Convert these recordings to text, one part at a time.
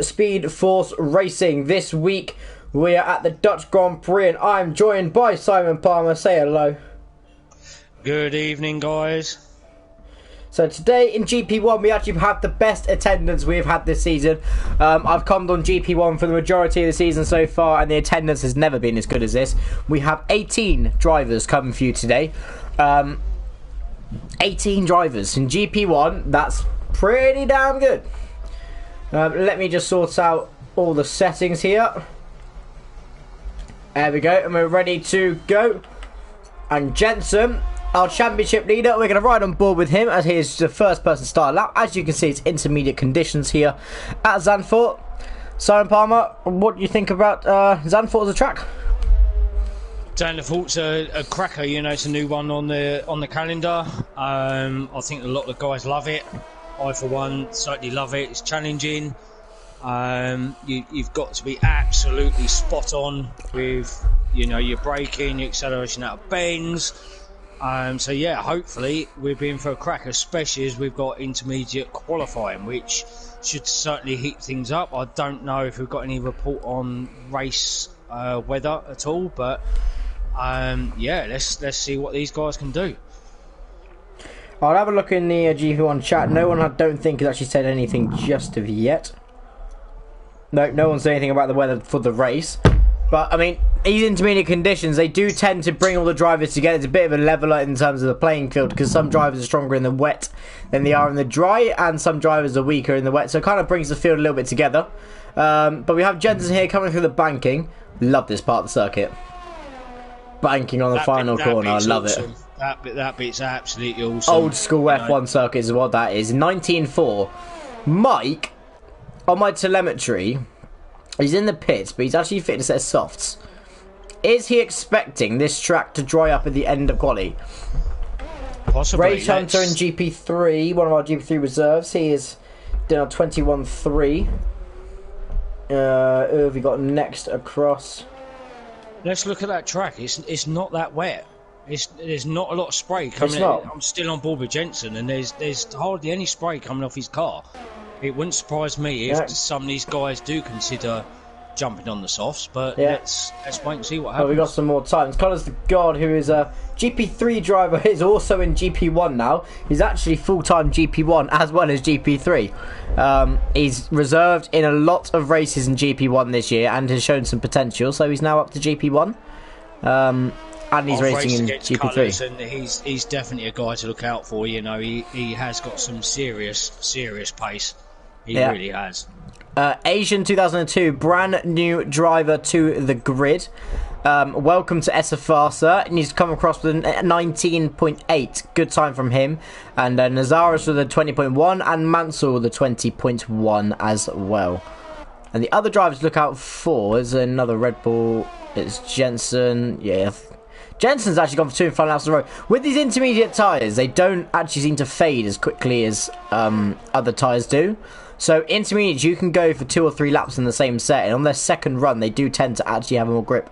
Speed Force Racing. This week we are at the Dutch Grand Prix and I'm joined by Simon Palmer. Say hello. Good evening, guys. So today in GP1 we actually have the best attendance we've had this season. I've come on GP1 for the majority of the season so far and the attendance has never been as good as this. We have 18 drivers coming for you today. 18 drivers in GP1, that's pretty damn good. Let me just sort out all the settings here. There we go, and we're ready to go. And Jensen, our championship leader, we're going to ride on board with him as he is the first person to start a lap. As you can see, it's intermediate conditions here at Zandvoort. Simon Palmer, what do you think about Zandvoort as a track? Zandvoort's a cracker, you know, it's a new one on the calendar. I think a lot of the guys love it. I, for one, certainly love it. It's challenging. You've got to be absolutely spot on with, you know, your braking, your acceleration out of bends. So yeah, hopefully we're being for a crack, especially as we've got intermediate qualifying, which should certainly heat things up. I don't know if we've got any report on race weather at all, but yeah, let's see what these guys can do. I'll have a look in the GP1 chat. No one, I don't think, has actually said anything just of yet. No one's said anything about the weather for the race. But, I mean, these intermediate conditions, they do tend to bring all the drivers together. It's a bit of a leveler in terms of the playing field, because some drivers are stronger in the wet than they are in the dry, and some drivers are weaker in the wet. So it kind of brings the field a little bit together. But we have Jensen here coming through the banking. Love this part of the circuit. Banking on the final corner, I love it. That bit's absolutely awesome. Old school F1 circuit is what that is. 19.4. Mike, on my telemetry, he's in the pits, but he's actually fitting a set of softs. Is he expecting this track to dry up at the end of quali? Possibly. Ray Hunter in GP3, one of our GP3 reserves. He is doing a 21.3. Who have we got next across? Let's look at that track. It's not that wet. There's not a lot of spray coming out. I'm still on board with Jensen, and there's hardly any spray coming off his car. It wouldn't surprise me if some of these guys do consider jumping on the softs, but let's wait and see what happens. Well, we got some more time. Connors the God, who is a GP3 driver, is also in GP1 now. He's actually full-time GP1 as well as GP3. He's reserved in a lot of races in GP1 this year and has shown some potential, so he's now up to GP1. And he's racing in GP3. And he's definitely a guy to look out for. You know, he has got some serious pace. He really has. Asian 2002, brand new driver to the grid. Welcome to SFR, and he's come across with a 19.8. Good time from him. And Nazaris with a 20.1 and Mansell with a 20.1 as well. And the other drivers to look out for is another Red Bull. It's Jensen. Yeah. Jensen's actually gone for 2 final laps in a row. With these intermediate tyres, they don't actually seem to fade as quickly as other tyres do. So intermediates, you can go for 2 or 3 laps in the same set, and on their second run, they do tend to actually have more grip.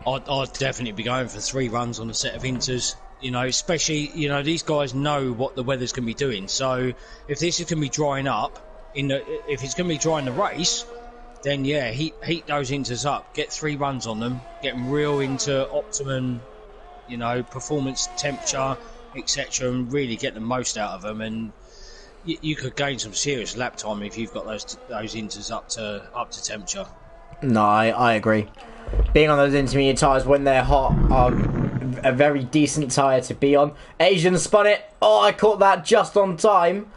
I'd definitely be going for 3 runs on a set of inters. You know, especially, you know, these guys know what the weather's going to be doing. So if this is going to be drying up, if it's going to be dry in the race, then yeah, heat those inters up, get 3 runs on them, get them real into optimum, you know, performance, temperature, etc., and really get the most out of them. And you could gain some serious lap time if you've got those inters up to temperature. No, I agree. Being on those intermediate tyres when they're hot are a very decent tyre to be on. Asian spun it. Oh, I caught that just on time.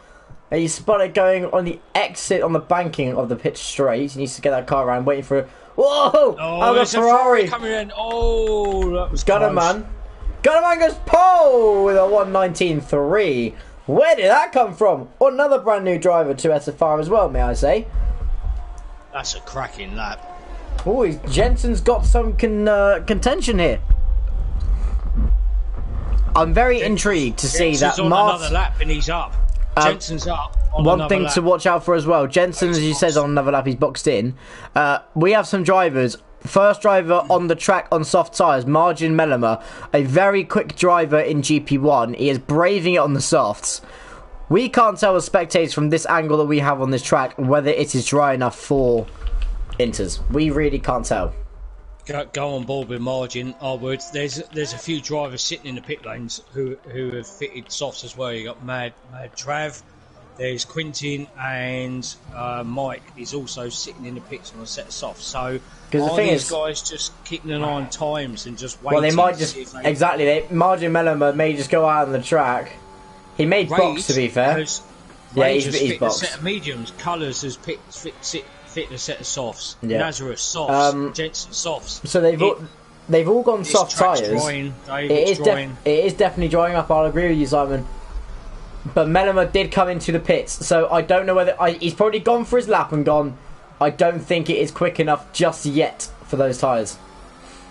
He spun it going on the exit on the banking of the pit straight. He needs to get that car around, waiting for it. Whoa! Oh, there's a Ferrari coming in. Oh, that was Gunnerman. Gunnerman goes pole with a 119.3. Where did that come from? Another brand new driver to SFR as well, may I say. That's a cracking lap. Oh, Jensen's got some contention here. I'm very intrigued to see that on another lap and he's up. Jensen's up. One thing to watch out for as well. Jensen, as you said, on another lap, he's boxed in. We have some drivers. First driver on the track on soft tyres, Margin Mellema, a very quick driver in GP1. He is braving it on the softs. We can't tell as spectators from this angle that we have on this track whether it is dry enough for inters. We really can't tell. Go on board with margin. I would. There's a few drivers sitting in the pit lanes who have fitted softs as well. You got Mad Trav. There's Quintin and Mike is also sitting in the pits on a set of softs. So are these guys just keeping an eye on times and just waiting? Well, they might just Margin Mellema may just go out on the track. He made box, to be fair. He's boxed. A set of mediums. Colours has fit a set of softs. Yeah. Nazareth softs. Jensen softs. So they've all gone soft tyres. It is definitely drying up. I'll agree with you, Simon. But Mellema did come into the pits, so I don't know whether he's probably gone for his lap and gone. I don't think it is quick enough just yet for those tyres.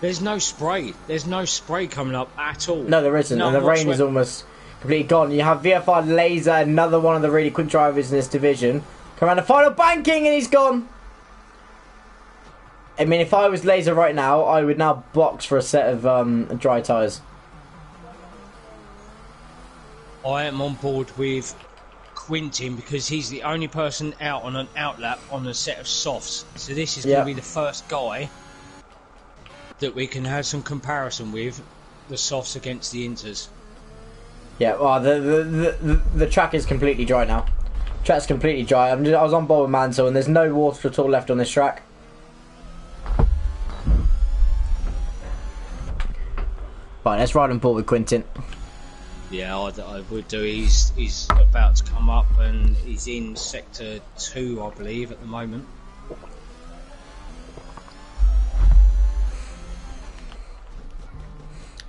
There's no spray. There's no spray coming up at all. No, there isn't, and the rain is almost completely gone. You have VFR Laser, another one of the really quick drivers in this division. Come around the final banking, and he's gone. I mean, if I was Laser right now, I would now box for a set of dry tyres. I am on board with Quintin because he's the only person out on an outlap on a set of softs. So this is going to be the first guy that we can have some comparison with the softs against the inters. Yeah, well, the track is completely dry now. Track's completely dry. I was on board with Mansell, and there's no water at all left on this track. Right, let's ride on board with Quintin. Yeah, I would do. He's about to come up, and he's in sector 2, I believe, at the moment.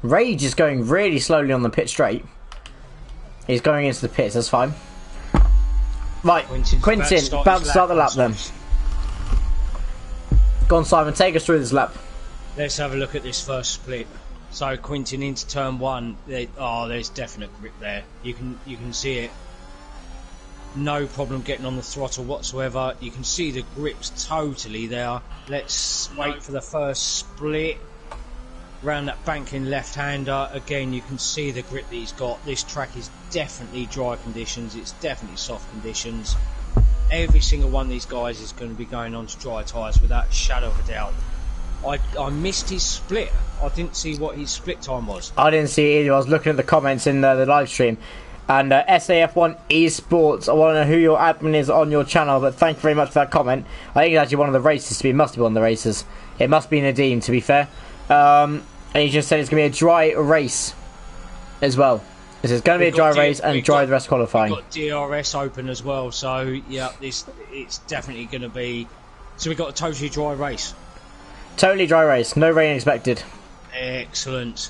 Rage is going really slowly on the pit straight. He's going into the pits, that's fine. Right, Quintin, about to start the lap then. Go on, Simon, take us through this lap. Let's have a look at this first split. So Quintin into turn 1. There's definite grip there. You can see it. No problem getting on the throttle whatsoever. You can see the grips totally there. Let's wait for the first split. Round that banking left-hander. Again, you can see the grip that he's got. This track is definitely dry conditions. It's definitely soft conditions. Every single one of these guys is going to be going on to dry tyres without a shadow of a doubt. I missed his split. I didn't see what his split time was. I didn't see it either. I was looking at the comments in the live stream. And SAF1 Esports, I want to know who your admin is on your channel, but thank you very much for that comment. I think it's actually one of the races to be. It must be one of the races. It must be Nadeem, to be fair. And he just said it's going to be a dry race as well. This is going to be a dry race and dry the rest of qualifying. We've got DRS open as well, so yeah, it's definitely going to be. So we've got a totally dry race. Totally dry race, no rain expected. Excellent.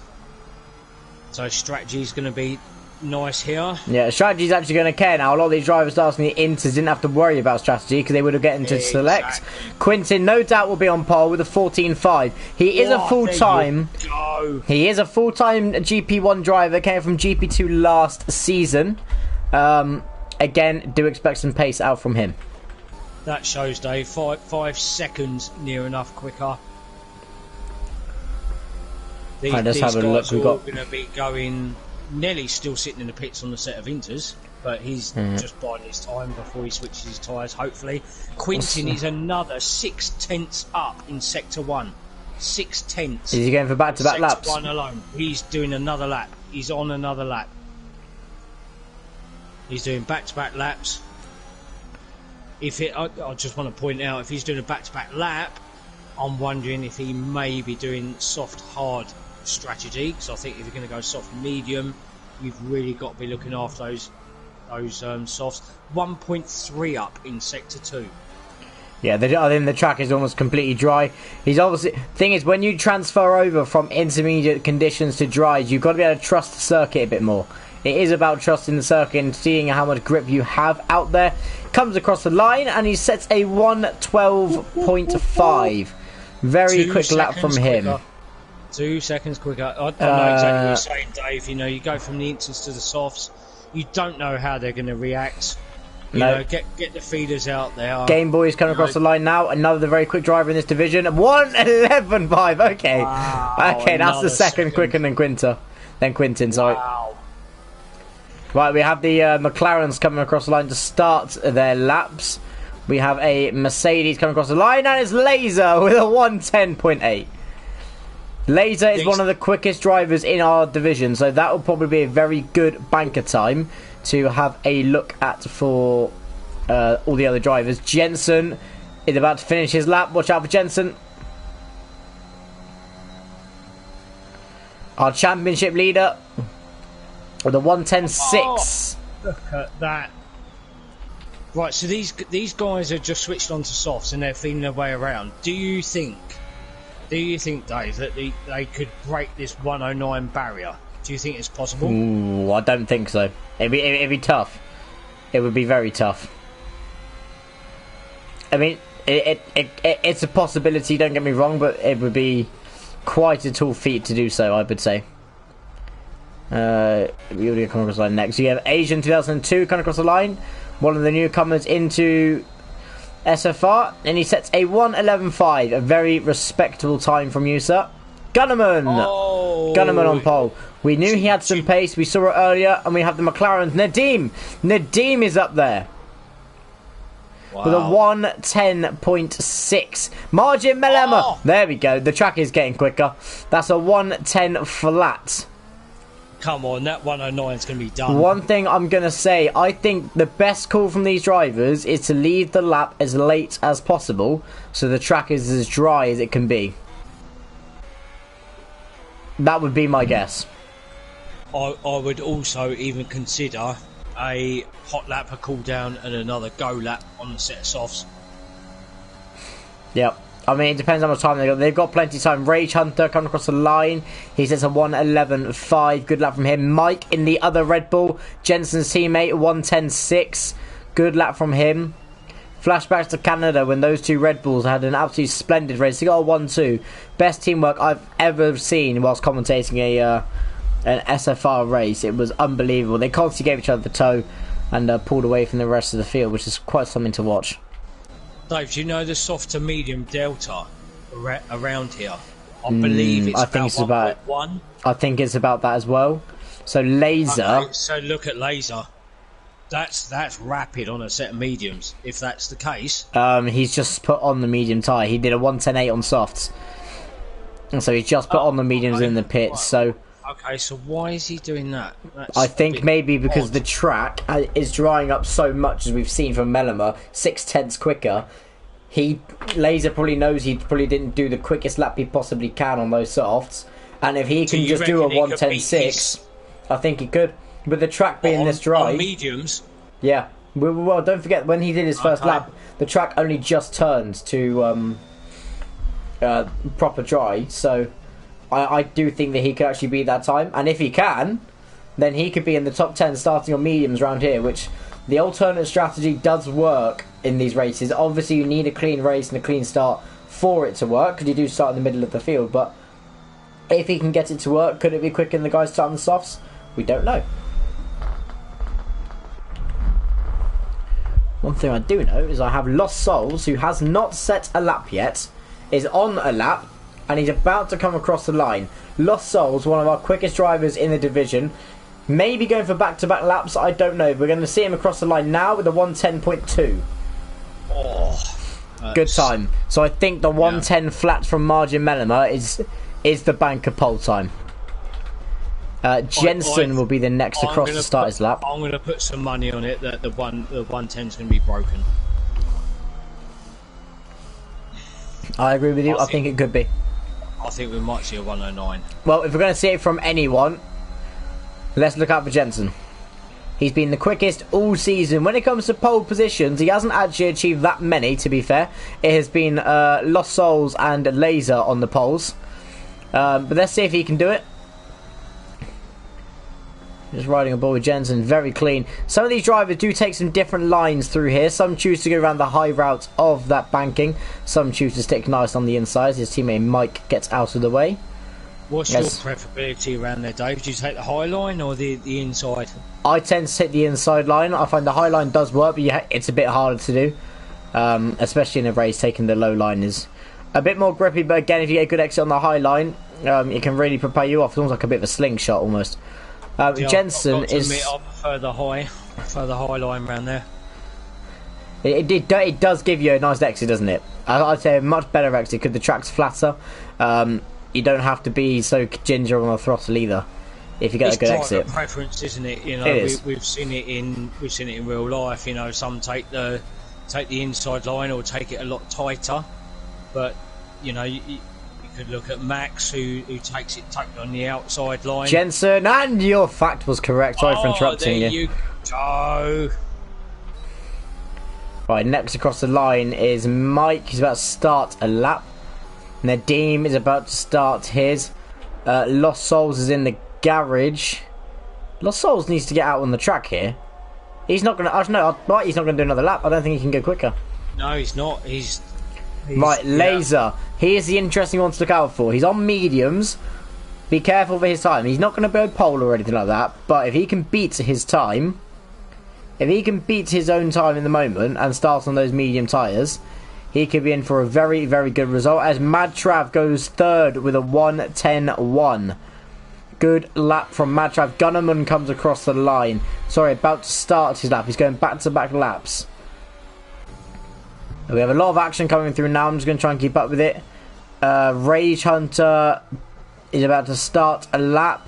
So strategy's going to be nice here. Yeah, strategy's actually going to care now. A lot of these drivers starting the inters didn't have to worry about strategy because they would have gotten to select. Quintin, no doubt, will be on pole with a 14.5. He is a full-time. He is a full-time GP1 driver. Came from GP2 last season. Again, do expect some pace out from him. That shows, Dave. 5 seconds near enough quicker. These guys are all going to be going. Nelly's still sitting in the pits on the set of inters, but he's just biding his time before he switches his tyres, hopefully. Quintin is another 6/10 up in sector 1. 6/10. Is he going for back-to-back laps? Sector 1 alone. He's doing another lap. He's on another lap. He's doing back-to-back laps. I just want to point out, if he's doing a back-to-back lap, I'm wondering if he may be doing soft-hard strategy, because I think if you're going to go soft-medium, you've really got to be looking after those softs. 1.3 up in sector 2. Yeah, I think the track is almost completely dry. He's obviously. Thing is, when you transfer over from intermediate conditions to dry, you've got to be able to trust the circuit a bit more. It is about trusting the circuit and seeing how much grip you have out there. Comes across the line and he sets a 1:12.5. Very quick lap from him. 2 seconds quicker. I know exactly what you're saying, Dave. You know, you go from the inters to the softs. You don't know how they're going to react. You know, get the feeders out there. Game Boy is coming across the line now. Another very quick driver in this division. 1:11.5. Okay, wow, okay, that's the second quicker than Quintin. Sorry. Wow. Right, we have the McLarens coming across the line to start their laps. We have a Mercedes coming across the line, and it's Laser with a 110.8. Laser is one of the quickest drivers in our division, so that will probably be a very good banker time to have a look at for all the other drivers. Jensen is about to finish his lap. Watch out for Jensen. Our championship leader with a 110.6. Look at that. Right, so these guys are just switched on to softs and they're feeling their way around. Do you think, Dave, that they could break this 109 barrier? Do you think it's possible? Ooh, I don't think so. It'd be tough. It would be very tough. I mean, it's a possibility, don't get me wrong, but it would be quite a tall feat to do so, I would say. We already come across the line next. You have Asian 2002 coming across the line. One of the newcomers into SFR, and he sets a 1:11.5, a very respectable time from you, sir. Gunnerman! Oh. Gunnerman on pole. We knew he had some pace, we saw it earlier, and we have the McLarens. Nadim is up there. Wow. With a 1:10.6. Margin Melema! Oh. There we go, the track is getting quicker. That's a 1:10 flat. Come on, that 109 is going to be done. One thing I'm going to say, I think the best call from these drivers is to leave the lap as late as possible so the track is as dry as it can be. That would be my guess. I would also even consider a hot lap, a cool down, and another go lap on the set of softs. Yep. I mean, it depends how much time they've got. They've got plenty of time. Rage Hunter coming across the line. He says a 1:11.5. Good lap from him. Mike in the other Red Bull. Jensen's teammate, 1:10.6. Good lap from him. Flashbacks to Canada when those two Red Bulls had an absolutely splendid race. They got a 1-2. Best teamwork I've ever seen whilst commentating an SFR race. It was unbelievable. They constantly gave each other the toe and pulled away from the rest of the field, which is quite something to watch. Dave, do you know the soft to medium delta around here? I believe it's about 1.1. I think it's about that as well. So Laser. Okay, so look at Laser. That's rapid on a set of mediums. If that's the case, he's just put on the medium tyre. He did a 1:10.8 on softs, and so he's just put on the mediums in the pits. So. Okay, so why is he doing that? That's I think maybe because the track is drying up so much, as we've seen from Melema, 6/10 quicker. Laser probably knows he probably didn't do the quickest lap he possibly can on those softs, and if he can just do a 1:10.6, I think he could. With the track being this dry, on mediums. Yeah. Well, don't forget when he did his first lap, the track only just turned to proper dry, so. I do think that he could actually beat that time, and if he can, then he could be in the top 10 starting on mediums around here, which the alternate strategy does work in these races. Obviously you need a clean race and a clean start for it to work, because you do start in the middle of the field, but if he can get it to work, could it be quicker than the guys starting the softs? We don't know. One thing I do know is I have Lost Souls, who has not set a lap yet, is on a lap, and he's about to come across the line. Lost Souls, one of our quickest drivers in the division, maybe going for back-to-back laps, I don't know. We're going to see him across the line now with a 1:10.2. Oh, good time. So I think the 1:10 flat from Margin Melema is the banker pole time. Jensen will be the next across to start his lap. I'm going to put some money on it that the 110 is going to be broken. I agree with you. I think it could be. I think we might see a 109. Well, if we're going to see it from anyone, let's look out for Jensen. He's been the quickest all season. When it comes to pole positions, he hasn't actually achieved that many, to be fair. It has been Lost Souls and Laser on the poles. But let's see if he can do it. Just riding aboard with Jensen, very clean. Some of these drivers do take some different lines through here. Some choose to go around the high route of that banking. Some choose to stick nice on the inside. His teammate Mike gets out of the way. What's your preferability around there, Dave? Do you take the high line or the inside? I tend to take the inside line. I find the high line does work, but it's a bit harder to do. Especially in a race, taking the low line is a bit more grippy. But again, if you get a good exit on the high line, it can really propel you off. It's almost like a bit of a slingshot almost. Jensen I've got to is. admit, I prefer the high line round there. It does give you a nice exit, doesn't it? I'd say a much better exit because the track's flatter. You don't have to be so ginger on the throttle either. If you get a good exit, it's preference, isn't it? You know, we've seen it in real life. You know, some take the inside line or take it a lot tighter. But you know, you could look at Max who takes it tucked on the outside line. Jensen, and your fact was correct. Sorry for interrupting there you go. Right, next across the line is Mike. He's about to start a lap. Nadim is about to start his. Lost Souls is in the garage. Lost Souls needs to get out on the track here. He's not going to... he's not going to do another lap. I don't think he can go quicker. No, he's not. He's right, Laser. He is the interesting one to look out for. He's on mediums. Be careful for his time. He's not going to go pole or anything like that. But if he can beat his time... If he can beat his own time in the moment and start on those medium tyres, he could be in for a very, very good result as Mad Trav goes third with a 1:10.1. Good lap from Mad Trav. Gunnerman comes across the line. Sorry, about to start his lap. He's going back-to-back laps. We have a lot of action coming through now. I'm just going to try and keep up with it. Rage Hunter is about to start a lap.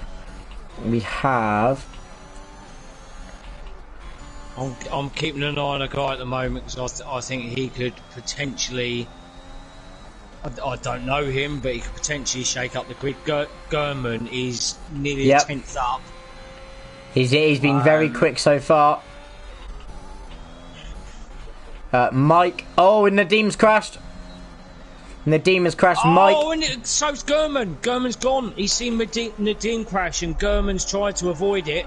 We have... I'm keeping an eye on a guy at the moment because I think he could potentially... I don't know him, but he could potentially shake up the grid. Gurman is nearly 10th up. He's been very quick so far. Mike. Oh, and Nadim's crashed. Nadim has crashed. Mike. Oh, and so's Gurman. Gurman's gone. He's seen Nadim crash, and Gurman's tried to avoid it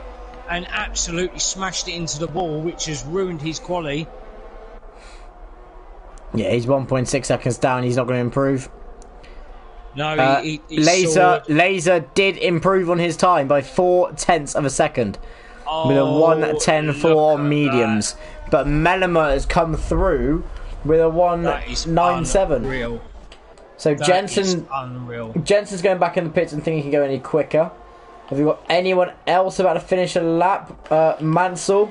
and absolutely smashed it into the wall, which has ruined his quali. Yeah, he's 1.6 seconds down. He's not going to improve. No, Laser did improve on his time by 0.4 of a second. With a 1:10.4 on mediums. But Melema has come through with a 1:9.7. So Jensen's going back in the pits and thinking he can go any quicker. Have we got anyone else about to finish a lap? Mansell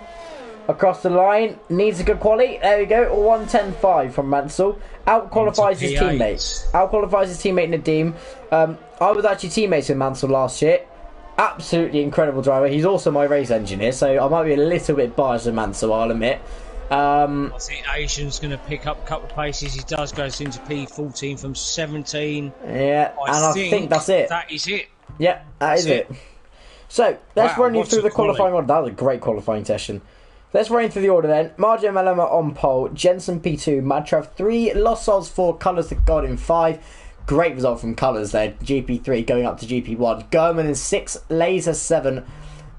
across the line needs a good quali. There we go. 1:10.5 from Mansell. Out-qualifies his teammate. Out-qualifies his teammate Nadim. I was actually teammates with Mansell last year. Absolutely incredible driver. He's also my race engineer, so I might be a little bit biased with Mansell, I'll admit. I think Asian's going to pick up a couple of paces. He does go into P14 from 17. Yeah, I think that's it. That is it. Yeah, that is it. So, let's run you through the qualifying order. That was a great qualifying session. Let's run you through the order then. Marjo Melema on pole, Jensen P2, Madtrav 3, Lost Souls 4, Colours the God in 5. Great result from Colours there. GP3 going up to GP1. Gurman in 6, Laser 7,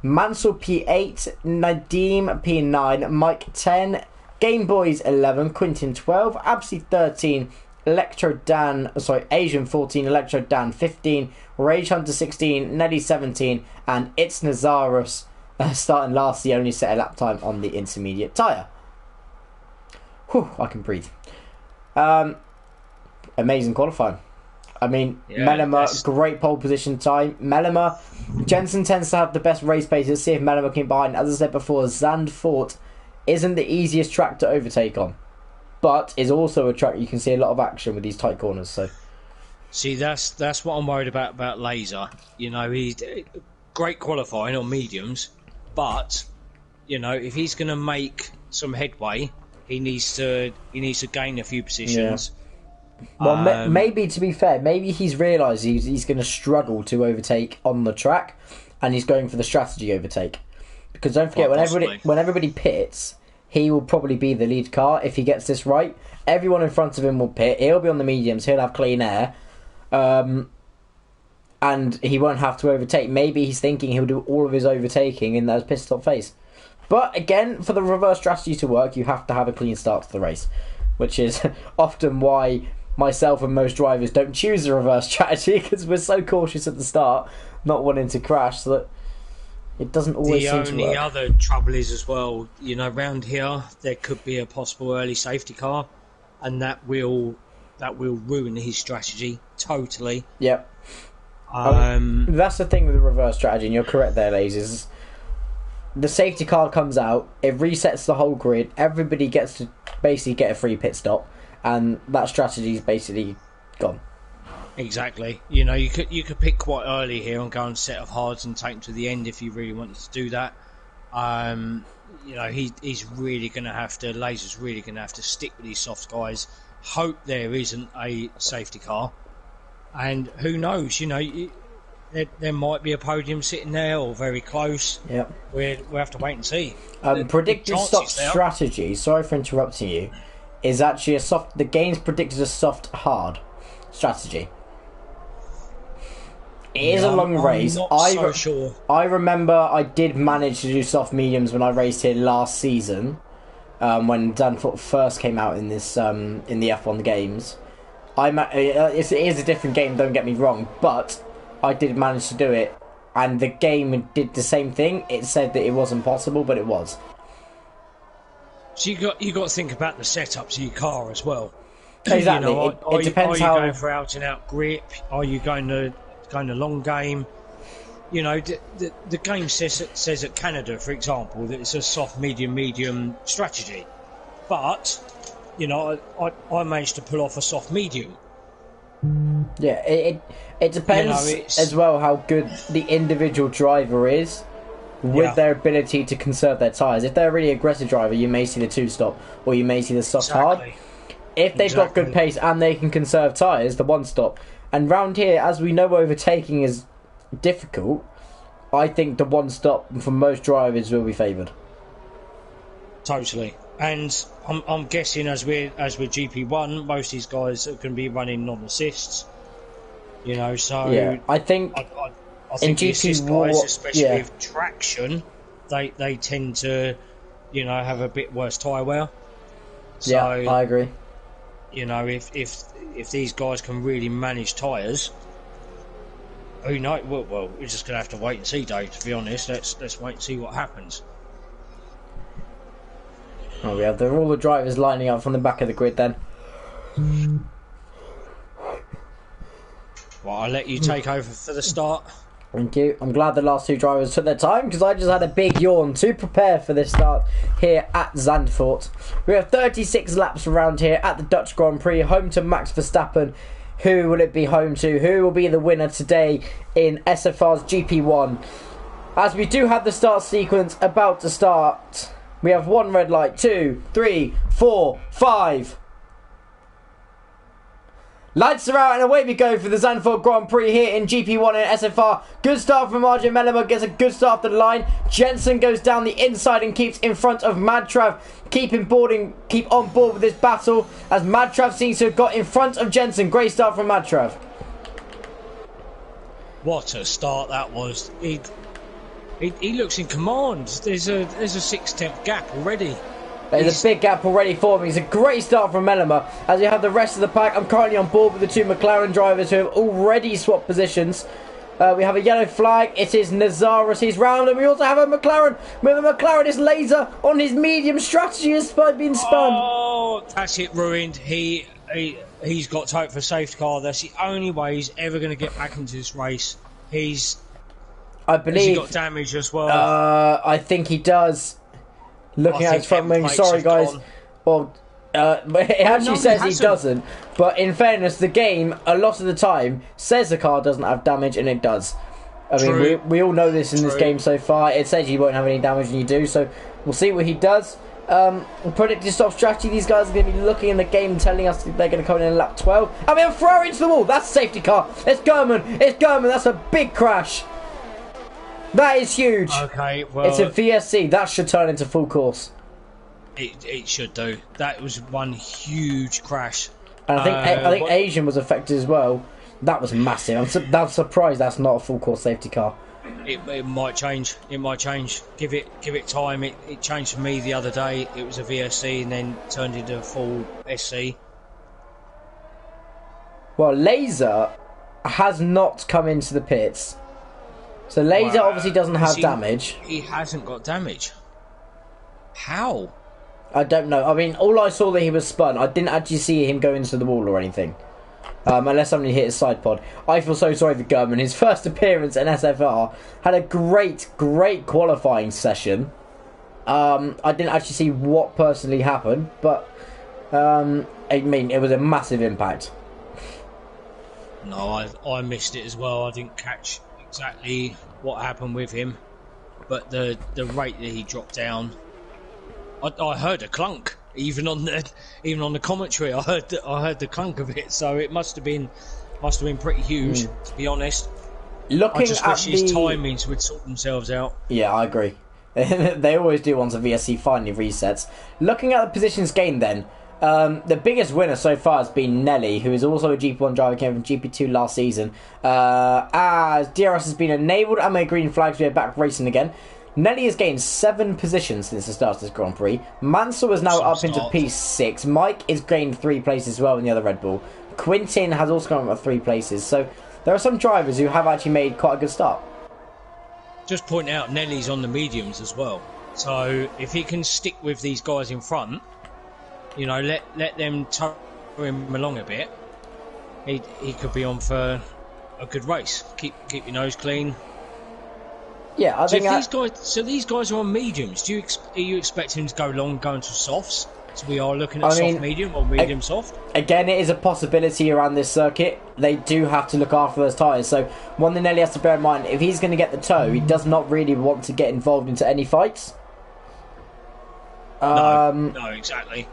Mansell P8, Nadim P9, Mike 10, Game Boys 11, Quintin 12, Absi 13, Asian 14, Electro Dan 15, Rage Hunter 16, Neddy 17, and It's Nazarus starting last. He only set a lap time on the intermediate tyre. Whew, I can breathe. Amazing qualifying. I mean, Melema, great pole position time. Melema, Jensen tends to have the best race paces. See if Melema can behind. As I said before, Zandvoort isn't the easiest track to overtake on, but is also a track you can see a lot of action with these tight corners. So, see, that's what I'm worried about Laser. You know, he's great qualifying on mediums, but you know, if he's going to make some headway, he needs to gain a few positions. Yeah. Well, maybe to be fair, maybe he's realised he's going to struggle to overtake on the track, and he's going for the strategy overtake. Because don't forget, when everybody pits, he will probably be the lead car if he gets this right. Everyone in front of him will pit. He'll be on the mediums. He'll have clean air, and he won't have to overtake. Maybe he's thinking he'll do all of his overtaking in those pit stop phase. But again, for the reverse strategy to work, you have to have a clean start to the race, which is often why myself and most drivers don't choose the reverse strategy, because we're so cautious at the start, not wanting to crash, so that it doesn't always seem to work. The only other trouble is as well, you know, around here there could be a possible early safety car, and that will ruin his strategy totally. Yep. That's the thing with the reverse strategy, and you're correct there, Lays, is the safety car comes out, it resets the whole grid, everybody gets to basically get a free pit stop, and that strategy is basically gone. Exactly. You know, you could pick quite early here and go and set of hards and take them to the end if you really wanted to do that. You know, he's really going to have to, Laser's really going to have to stick with these soft guys, hope there isn't a safety car, and who knows, you know, there might be a podium sitting there or very close. Yep. We'll have to wait and see. Predicted stop strategy, sorry for interrupting you, is actually the game's predicted a soft hard strategy. It is a long race. I'm not so sure. I remember I did manage to do soft mediums when I raced here last season, when Danforth first came out in this in the F1 games. It is a different game, don't get me wrong, but I did manage to do it, and the game did the same thing. It said that it wasn't possible, but it was. So you got to think about the setups of your car as well. Exactly. You know, it depends how. Are you going for out and out grip? Are you going to long game? You know, the game says at Canada, for example, that it's a soft medium strategy, but you know, I managed to pull off a soft medium. Yeah, it depends, you know, as well how good the individual driver is with their ability to conserve their tyres. If they're a really aggressive driver, you may see the two-stop or you may see the soft hard. If they've got good pace and they can conserve tyres, the one-stop. And round here, as we know, overtaking is difficult. I think the one-stop for most drivers will be favoured. Totally. And I'm guessing as we're GP1, most of these guys are going to be running non-assists. You know, so yeah, I think in the assist guys, especially with traction, they tend to, you know, have a bit worse tyre wear. So, yeah, I agree. You know, if these guys can really manage tyres, who knows? Well, we're just going to have to wait and see, Dave. To be honest, let's wait and see what happens. Oh, we have all the drivers lining up from the back of the grid then. Well, I'll let you take over for the start. Thank you. I'm glad the last two drivers took their time because I just had a big yawn to prepare for this start here at Zandvoort. We have 36 laps around here at the Dutch Grand Prix, home to Max Verstappen. Who will it be home to? Who will be the winner today in SFR's GP1? As we do have the start sequence about to start, we have one red light, 2, 3, 4, 5. Lights are out and away we go for the Zandvoort Grand Prix here in GP1 and SFR. Good start from Arjen Mellema, gets a good start off the line. Jensen goes down the inside and keeps in front of Madtrav. Keep on board with this battle as Madtrav seems to have got in front of Jensen. Great start from Madtrav. What a start that was. He looks in command. There's a 6-tenth gap already. There's a big gap already forming. It's a great start from Mellema. As you have the rest of the pack, I'm currently on board with the two McLaren drivers who have already swapped positions. We have a yellow flag. It is Nazaris. He's round, and we also have a McLaren. With a McLaren, is Laser on his medium strategy has been spun. Oh, that's it, ruined. He's got to hope for a safety car. That's the only way he's ever going to get back into this race. I believe. Has he got damage as well? I think he does. Looking at his front wing, sorry guys. Well, it actually says he doesn't. But in fairness, the game, a lot of the time, says the car doesn't have damage, and it does. I mean, we all know this in this game so far. It says you won't have any damage, and you do. So we'll see what he does. Predicted stop strategy. These guys are going to be looking in the game and telling us they're going to come in lap 12. I mean, throw into the wall. That's a safety car. It's German. It's German. That's a big crash. That is huge. Okay, well, it's a VSC. That should turn into full course. It should do. That was one huge crash. And I think Asian was affected as well. That was massive. I'm surprised that's not a full course safety car. It might change. It might change. Give it time. It changed for me the other day. It was a VSC and then turned into a full SC. Well, Laser has not come into the pits. So Laser obviously doesn't have damage. He hasn't got damage. How? I don't know. I mean, all I saw that he was spun. I didn't actually see him go into the wall or anything. unless somebody hit his side pod. I feel so sorry for Gurman. His first appearance in SFR had a great qualifying session. I didn't actually see what personally happened, but I mean, it was a massive impact. No, I missed it as well. I didn't catch exactly what happened with him, but the rate that he dropped down, I heard a clunk even on the commentary. I heard the clunk of it, so it must have been pretty huge, to be honest. I just wish his timings would sort themselves out. Yeah, I agree. They always do once a VSC finally resets. Looking at the positions gained then, the biggest winner so far has been Nelly, who is also a GP1 driver, came from GP2 last season. As DRS has been enabled and made green flags, we are back racing again. Nelly has gained 7 positions since the start of this Grand Prix. Mansell is now up into P6. Mike is gained 3 places as well in the other Red Bull. Quintin has also gone up 3 places. So there are some drivers who have actually made quite a good start. Just point out Nelly's on the mediums as well. So if he can stick with these guys in front, you know, let them tow him along a bit, he could be on for a good race. Keep your nose clean. Yeah, I think these guys are on mediums. Are you expecting him to go long, go into softs? So we are looking at soft medium or medium soft. Again, it is a possibility around this circuit. They do have to look after those tyres. So one thing Nelly has to bear in mind, if he's going to get the tow, he does not really want to get involved into any fights. No, exactly.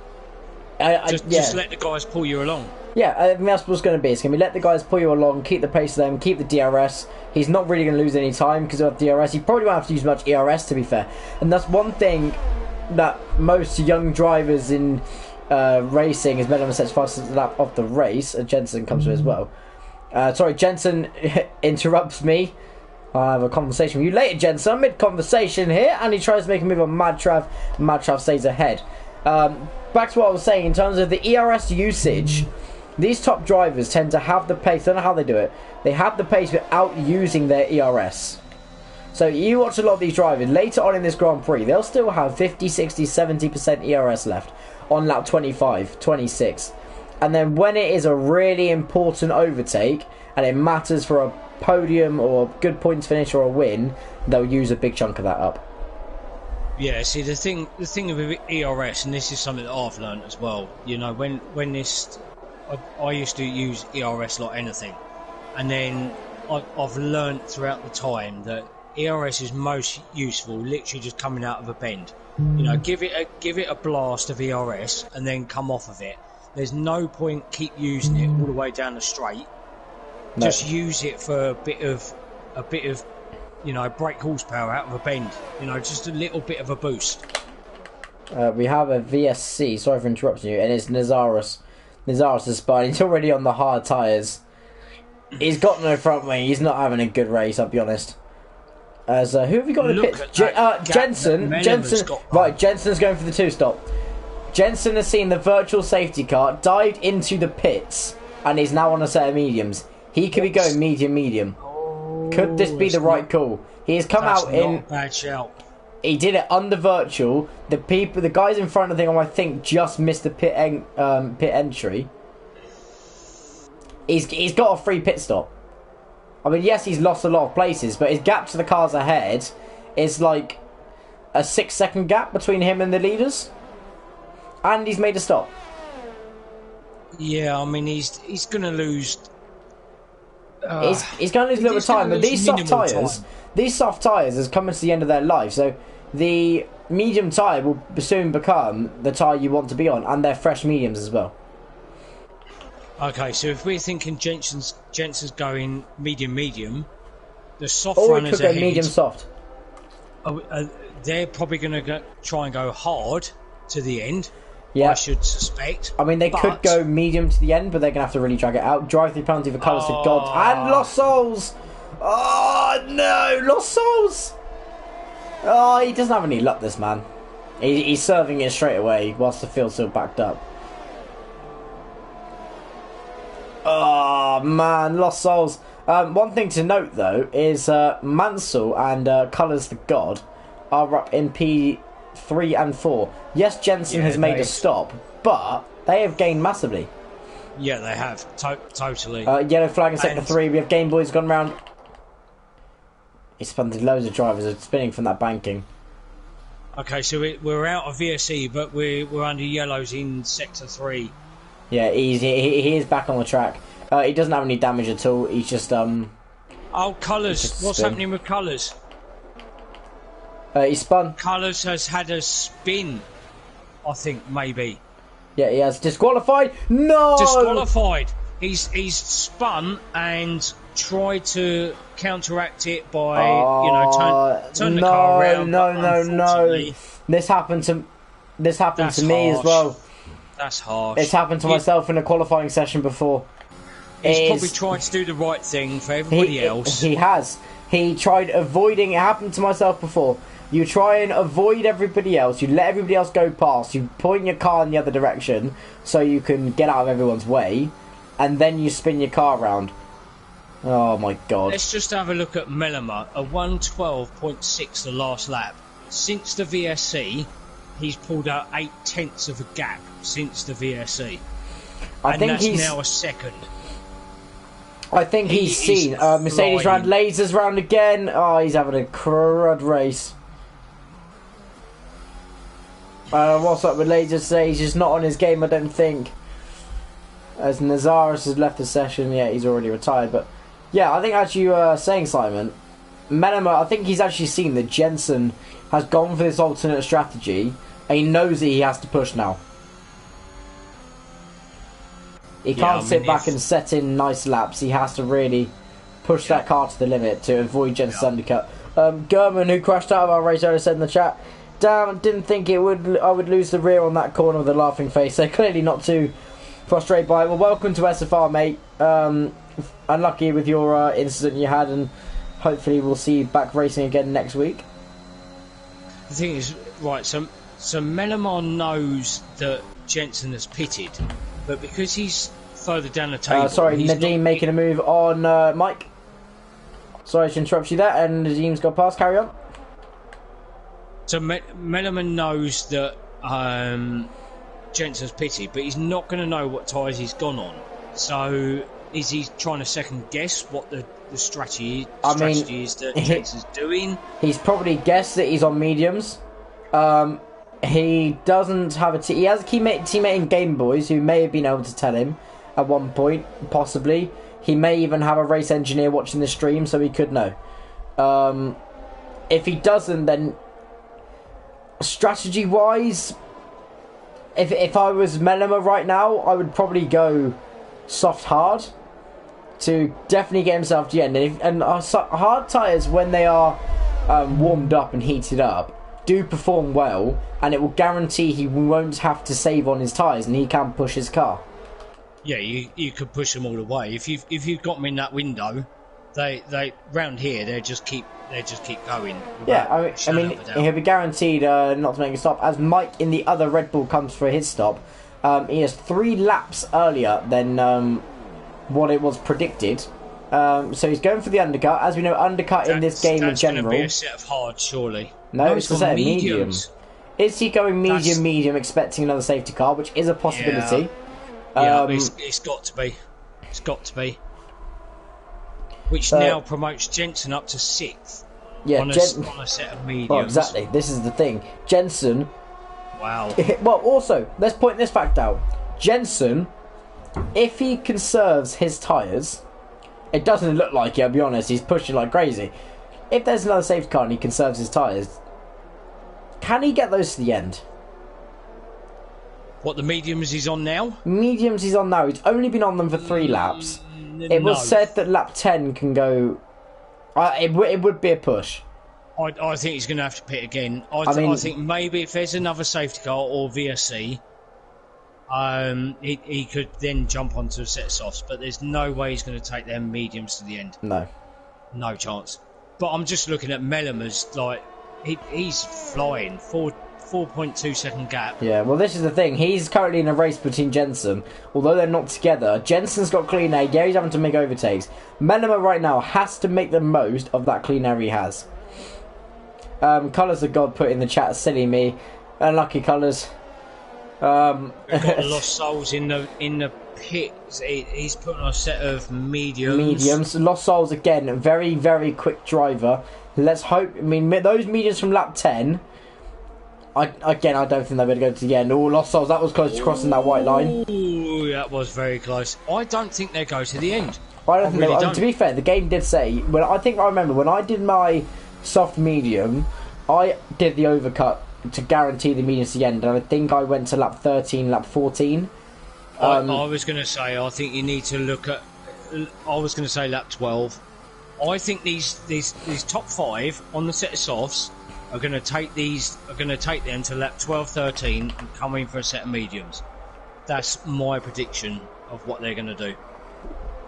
Just let the guys pull you along. Yeah, I think that's what's going to be. It's going to be let the guys pull you along, keep the pace of them, keep the DRS. He's not really going to lose any time because of DRS. He probably won't have to use much ERS, to be fair. And that's one thing that most young drivers in racing is made on the set fastest lap of the race. And Jensen comes to as well. Sorry, Jensen interrupts me. I have a conversation with you later, Jensen. I'm mid-conversation here, and he tries to make a move on Madtrav. Madtrav stays ahead. Back to what I was saying, in terms of the ERS usage, these top drivers tend to have the pace. I don't know how they do it. They have the pace without using their ERS. So you watch a lot of these drivers, later on in this Grand Prix, they'll still have 50, 60, 70% ERS left on lap 25, 26. And then when it is a really important overtake, and it matters for a podium or a good points finish or a win, they'll use a big chunk of that up. Yeah, see, the thing with ERS, and this is something that I've learned as well, you know, when this... I used to use ERS like anything, and then I've learnt throughout the time that ERS is most useful literally just coming out of a bend. You know, give it a blast of ERS and then come off of it. There's no point keep using it all the way down the straight. No. Just use it for a bit of you know, brake horsepower out of a bend. You know, just a little bit of a boost. We have a VSC, sorry for interrupting you, and it's Nazaris. Nazaris is spun. He's already on the hard tyres. He's got no front wing. He's not having a good race, I'll be honest. As who have we got in the pits? Jensen. Right, Jensen's going for the 2-stop. Jensen has seen the virtual safety car, dived into the pits, and is now on a set of mediums. He could be going medium. Could this be the right call? He has come out in... Not a bad shout. He did it under virtual. The guys in front of him, I think, just missed the pit entry. He's got a free pit stop. I mean, yes, he's lost a lot of places, but his gap to the cars ahead is like a 6-second gap between him and the leaders. And he's made a stop. Yeah, I mean, he's going to lose... he's going to lose a little time, but these soft tyres is coming to the end of their life, so the medium tyre will soon become the tyre you want to be on, and they're fresh mediums as well. Okay, so if we're thinking Jensen's going medium, the soft runners ahead, medium soft. They're probably going to try and go hard to the end. Yeah. I should suspect. I mean, they could go medium to the end, but they're going to have to really drag it out. Drive through penalty for colours to God. And Lost Souls! Oh, no! Lost Souls! Oh, he doesn't have any luck, this man. He's serving it straight away whilst the field's still backed up. Oh, man. Lost Souls. One thing to note, though, is Mansell and Colours to God are up in P3 and 4. Yes, Jensen has made a stop, but they have gained massively. Yeah, they have. Totally. Yellow flag in sector 3. We have Game Boys gone round. He spun loads of drivers are spinning from that banking. Okay, so we're out of VSE, but we're under yellows in sector 3. Yeah, he is back on the track. He doesn't have any damage at all. He's just Oh, colours. What's happening with colours? He spun. Colours has had a spin. I think maybe. Yeah, he has disqualified. No, disqualified. He's spun and tried to counteract it by turn the car around. No. This happened to me as well. That's harsh. It's happened to myself in a qualifying session before. He's probably tried to do the right thing for everybody else. He has. He tried avoiding. It happened to myself before. You try and avoid everybody else. You let everybody else go past. You point your car in the other direction so you can get out of everyone's way, and then you spin your car around. Oh my god. Let's just have a look at Mellema. A 112.6 the last lap. Since the VSC, he's pulled out 0.8 of a gap since the VSC. I think that's now a second. I think he's seen Mercedes round, lasers round again. Oh, he's having a crud race. What's up with lasers today? He's just not on his game, I don't think. As Nazaris has left the session, yeah, he's already retired. But yeah, I think as you were saying, Simon, Menema, I think he's actually seen that Jensen has gone for this alternate strategy, and he knows that he has to push now. He can't sit back and set in nice laps. He has to really push that car to the limit to avoid Jensen's undercut. German, who crashed out of our race earlier, said in the chat, "Damn, didn't think I would lose the rear on that corner with a laughing face." They're clearly not too frustrated by it. Well, welcome to SFR, mate. Unlucky with your incident you had, and hopefully we'll see you back racing again next week. The thing is, right, so Melamon knows that Jensen has pitted, but because he's further down the table... sorry, Nadeem making a move on Mike. Sorry to interrupt you there, and Nadeem's got past. Carry on. So Melamon knows that Jensen's pitted, but he's not going to know what tyres he's gone on. So is he trying to second guess what the strategy is that Jensen's doing? He's probably guessed that he's on mediums. He doesn't have he has a teammate in Game Boys who may have been able to tell him at one point, possibly. He may even have a race engineer watching the stream, so he could know. If he doesn't, then strategy-wise, if I was Melema right now, I would probably go soft-hard to definitely get himself to the end. And hard tyres, when they are warmed up and heated up, do perform well, and it will guarantee he won't have to save on his tyres, and he can push his car. Yeah, you could push them all the way. If you've got them in that window, they round here they just keep going. Yeah, I mean he'll be guaranteed not to make a stop. As Mike in the other Red Bull comes for his stop, he has 3 laps earlier than what it was predicted. So he's going for the undercut. As we know, undercut in this game in general. That's going to be a set of hard, surely. No, it's a set of medium. Is he going medium, expecting another safety car, which is a possibility? Yeah, it's got to be. It's got to be. Which now promotes Jensen up to 6th. Yeah, on a set of mediums. Well, exactly. This is the thing. Jensen. Wow. Well, also, let's point this fact out. Jensen, if he conserves his tyres, it doesn't look like it, I'll be honest. He's pushing like crazy. If there's another safety car and he conserves his tyres, can he get those to the end? What, the mediums he's on now? Mediums he's on now. He's only been on them for 3 laps. It was said that lap 10 can go... it would be a push. I think he's going to have to pit again. I think maybe if there's another safety car or VSC, he could then jump onto a set of softs, but there's no way he's going to take them mediums to the end. No chance. But I'm just looking at Melema's, like, he's flying. 4.2 second gap. Yeah, well, this is the thing. He's currently in a race between Jensen. Although they're not together, Jensen's got clean air. Yeah, he's having to make overtakes. Melema right now has to make the most of that clean air he has. Colours of God put in the chat, silly me. Unlucky Colours. We've got lost souls in the he's putting on a set of mediums. Mediums. Lost Souls again, very, very quick driver. Let's hope. I mean, those mediums from lap 10. I don't think they're going to go to the end. Oh, Lost Souls, that was close to crossing that white line. Ooh, that was very close. I don't think they go to the end. I don't think really don't. To be fair, the game did say. I remember when I did my soft medium, I did the overcut to guarantee the mediums to the end, and I think I went to lap 13, lap 14. I was going to say, I think you need to look at. I was going to say lap 12. I think these top 5 on the set of softs are going to take them to lap 12, 13 and come in for a set of mediums. That's my prediction of what they're going to do.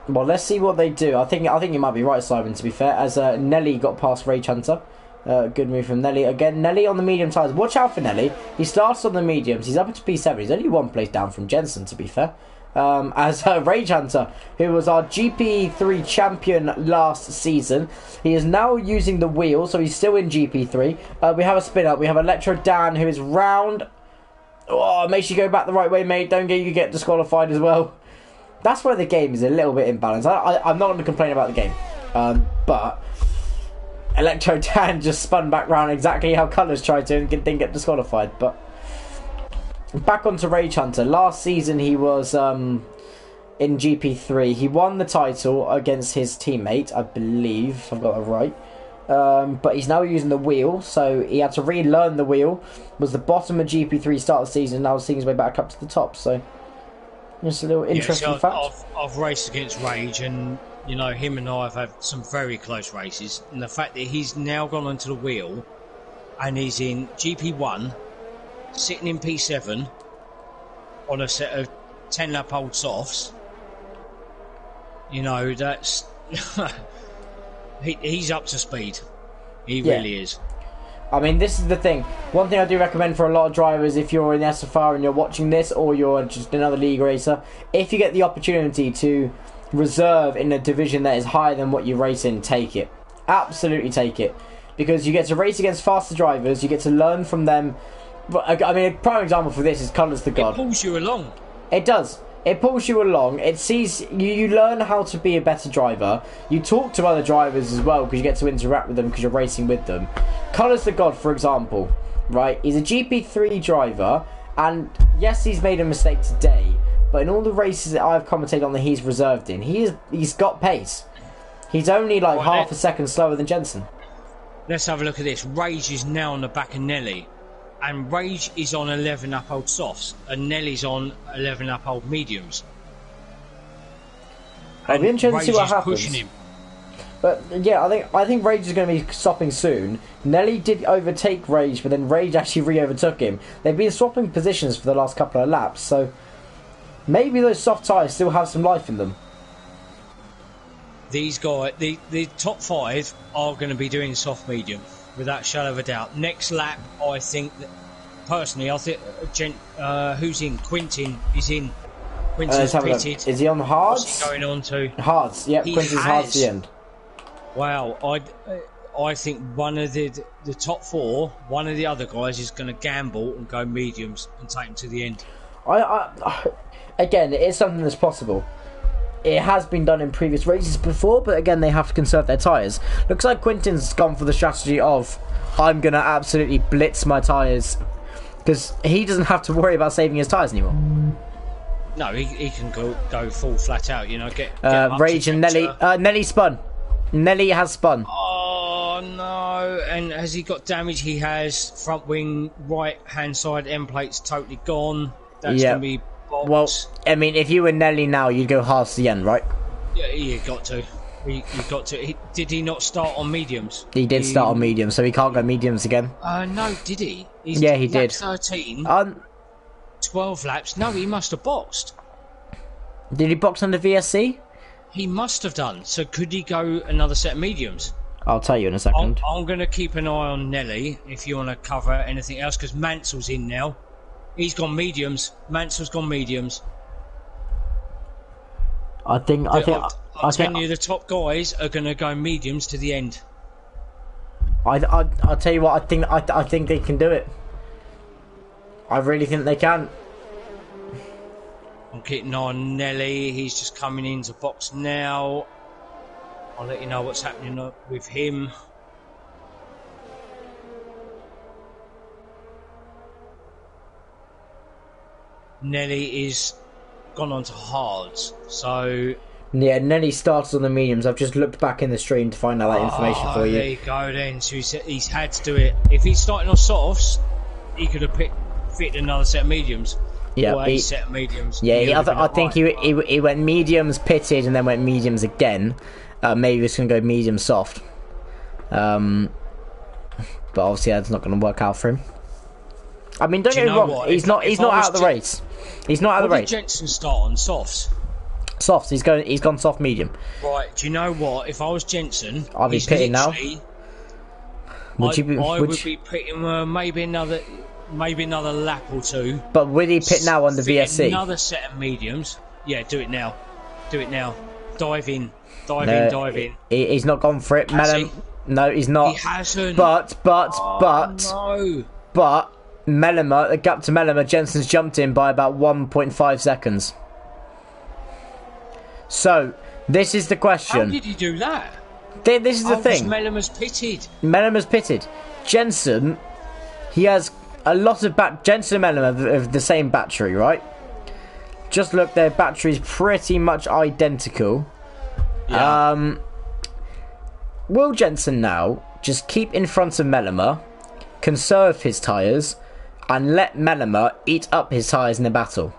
Well, let's see what they do. I think you might be right, Simon, to be fair, as Nelly got past Rage Hunter. Good move from Nelly. Again, Nelly on the medium tyres. Watch out for Nelly. He starts on the mediums. He's up to P7. He's only one place down from Jensen, to be fair. As Rage Hunter, who was our GP3 champion last season. He is now using the wheel, so he's still in GP3. We have a spin up. We have Electro Dan, who is round. Oh, make sure you go back the right way, mate. Don't get disqualified as well. That's where the game is a little bit imbalanced. I'm not going to complain about the game. But Electro Dan just spun back round exactly how Colours tried to and didn't get disqualified. But back onto Rage Hunter. Last season he was in GP3. He won the title against his teammate, I believe, if I've got that right. But he's now using the wheel, so he had to relearn the wheel. Was the bottom of GP3 start of the season, now seeing his way back up to the top. So just a little interesting fact. I've raced against Rage, and you know, him and I have had some very close races. And the fact that he's now gone onto the wheel and he's in GP1, sitting in P7 on a set of 10 lap old softs, you know, that's he's up to speed. He really is. I mean, this is the thing. One thing I do recommend for a lot of drivers, if you're in SFR and you're watching this, or you're just another league racer, if you get the opportunity to reserve in a division that is higher than what you race in, take it. Absolutely take it. Because you get to race against faster drivers, you get to learn from them. I mean, a prime example for this is Colours the God. It pulls you along. It does. It pulls you along. It sees you learn how to be a better driver. You talk to other drivers as well because you get to interact with them because you're racing with them. Colours the God, for example, right? He's a GP3 driver, and yes, he's made a mistake today, but in all the races that I've commentated on that he's reserved in, he's got pace. He's only like half a second slower than Jensen. Let's have a look at this. Rage is now on the back of Nelly. And Rage is on 11 up old softs, and Nelly's on 11 up old mediums. I'll be interested to see what happens. Pushing him. But yeah, I think Rage is going to be stopping soon. Nelly did overtake Rage, but then Rage actually re-overtook him. They've been swapping positions for the last couple of laps, so maybe those soft tyres still have some life in them. These guys, the top 5 are going to be doing soft medium. Without a shadow of a doubt. Next lap, I think that, personally, I think who's in? Quintin is in. Quintin's pitted. Is he on hards? What's he going on to? Hards, yep. Quintin's hards at the end. Wow, I think one of the top 4, one of the other guys is going to gamble and go mediums and take them to the end. Again, it is something that's possible. It has been done in previous races before, but again, they have to conserve their tyres. Looks like Quintin's gone for the strategy of, I'm going to absolutely blitz my tyres, because he doesn't have to worry about saving his tyres anymore. No, he can go full flat out, you know, get Rage and Nelly. Nelly spun. Nelly has spun. Oh, no. And has he got damage? He has. Front wing, right-hand side end plate's totally gone. That's going to be... Well, I mean, if you were Nelly now, you'd go hard to the end, right? Yeah, you got to. You got to. Did he not start on mediums? He did start on mediums, so he can't go mediums again. No, did he? Yeah, he did. 13. 12 laps. No, he must have boxed. Did he box under VSC? He must have done. So could he go another set of mediums? I'll tell you in a second. I'm going to keep an eye on Nelly if you want to cover anything else, because Mansell's in now. He's gone mediums. Mansell's gone mediums. I'm telling you, the top guys are going to go mediums to the end. I'll tell you what. I think they can do it. I really think they can. I'm keeping an eye on Nelly. He's just coming into box now. I'll let you know what's happening with him. Nelly is gone on to hards, so... Yeah, Nelly started on the mediums. I've just looked back in the stream to find out that information for you. There you go then. So he's had to do it. If he's starting on softs, he could have fit another set of mediums. Yeah, or a set of mediums. Yeah, I think he went mediums, pitted, and then went mediums again. Maybe he's going to go medium soft. But obviously that's not going to work out for him. I mean, don't get me wrong. He's not out of the race. He's not out of the race. Did Jensen start on softs? Softs. He's gone soft medium. Right. Do you know what? If I was Jensen, I'd be pitting now. I would be pitting maybe another lap or two. But would he pit now on the VSC? Another set of mediums. Yeah, do it now. Do it now. Dive in. Dive in. He's not gone for it. No, he's not. He hasn't. But no. But Mellema, the gap to Mellema, Jensen's jumped in by about 1.5 seconds. So, this is the question. How did he do that? This is the thing. Mellema's pitted. Mellema's pitted. Jensen, he has a lot of Jensen and Mellema have the same battery, right? Just look, their battery's pretty much identical. Yeah. Will Jensen now just keep in front of Mellema, conserve his tyres, and let Mellema eat up his tyres in the battle?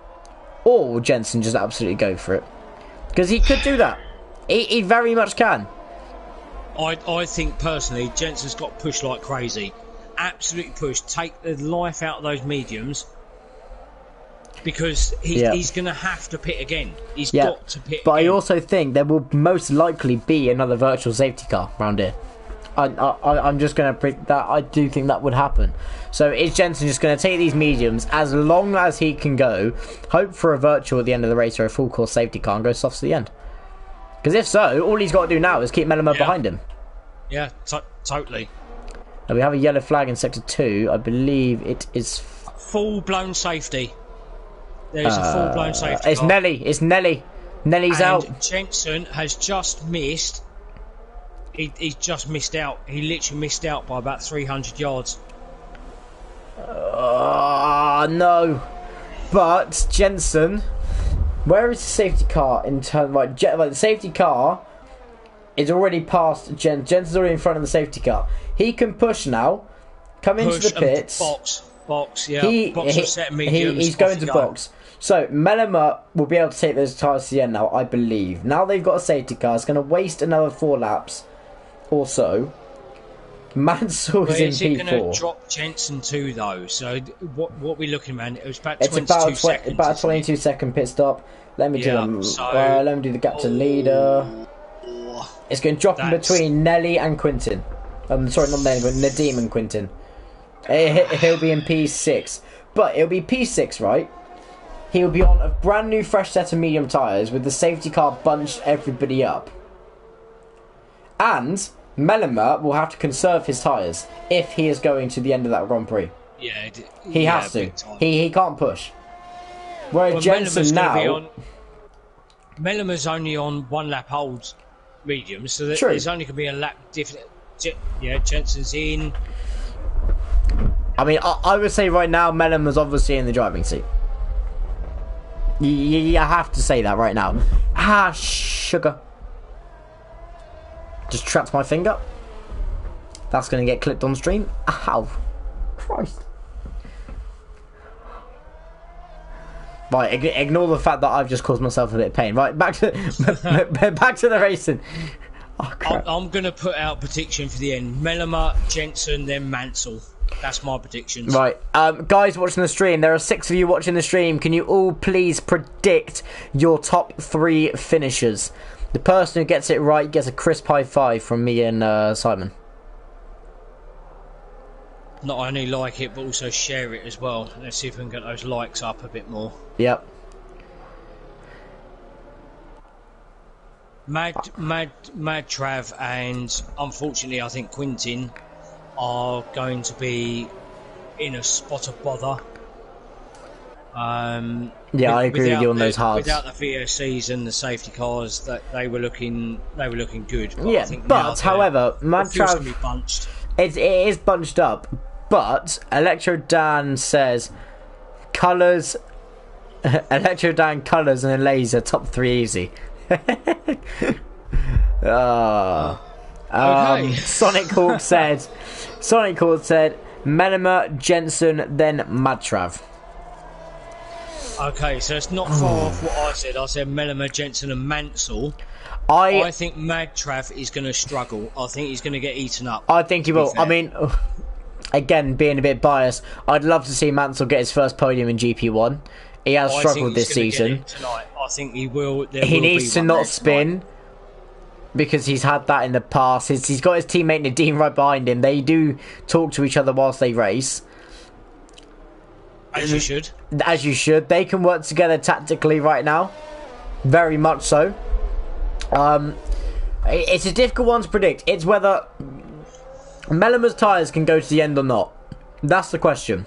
Or will Jensen just absolutely go for it? Because he could do that. He very much can. I think personally, Jensen's got to push like crazy. Absolutely push. Take the life out of those mediums. Because he's going to have to pit again. He's got to pit But again. I also think there will most likely be another virtual safety car around here. I'm just going to predict that. I do think that would happen. So is Jensen just going to take these mediums as long as he can go, hope for a virtual at the end of the race or a full course safety car, and go soft to the end? Because if so, all he's got to do now is keep Mellema behind him. Yeah, totally. Now we have a yellow flag in sector 2. I believe it is full-blown safety. There's a full-blown safety it's car. Nelly. It's Nelly. Nelly's out. Jensen has just missed. He's just missed out. He literally missed out by about 300 yards. No. But Jensen, where is the safety car in turn? Right, the safety car is already past Jensen's already in front of the safety car. He can push now. Come into the pits. Box. Yeah. Box of set mediums. He's going to box. So Mellema will be able to take those tyres to the end now, I believe. Now they've got a safety car. It's going to waste another 4 laps or so. Mansell's in P4. Where is it going to drop Jensen to though? So what are we looking at? It was about 22 seconds. About a 22-second pit stop. Let me do them. Let me do the gap to leader. It's going to drop in between Nelly and Quintin. Sorry, not Nelly, but Nadim and Quintin. He'll be in P6, but it'll be P6, right? He'll be on a brand new fresh set of medium tyres with the safety car bunched everybody up. And Mellema will have to conserve his tyres if he is going to the end of that Grand Prix. Yeah, he has to. He can't push. Whereas Jensen now... Mellema's only on 1 lap old mediums, so there's only going to be a lap different. Yeah, Jensen's in. I mean, I would say right now Mellema's obviously in the driving seat. You have to say that right now. Sugar. Just trapped my finger. That's going to get clipped on stream. Ow. Christ. Right, ignore the fact that I've just caused myself a bit of pain. Right, back to the racing. Oh, crap. I'm going to put out prediction for the end. Mellema, Jensen, then Mansell. That's my predictions. Right, guys watching the stream, there are 6 of you watching the stream. Can you all please predict your top 3 finishers? The person who gets it right gets a crisp high 5 from me and Simon. Not only like it, but also share it as well. Let's see if we can get those likes up a bit more. Yep. Mad Trav and unfortunately I think Quintin are going to be in a spot of bother. Yeah, I agree with you on those hards. Without the VSCs and the safety cars, that they were looking good. But yeah, I think however, Madtrav bunched. It is bunched up. But Electro Dan says colours, Electro Dan colours and a laser top 3 easy. Okay. Sonic Hawk said Menema, Jensen, then Madtrav. Okay, so it's not far off what I said. I said Melema, Jensen and Mansell. I think Madtrav is going to struggle. I think he's going to get eaten up. I think he will. I mean, again, being a bit biased, I'd love to see Mansell get his first podium in GP1. He has struggled this season. I think he will. He needs to not spin because he's had that in the past. He's got his teammate Nadeem right behind him. They do talk to each other whilst they race. As you should. As you should. They can work together tactically right now. Very much so. It's a difficult one to predict. It's whether Melema's tyres can go to the end or not. That's the question.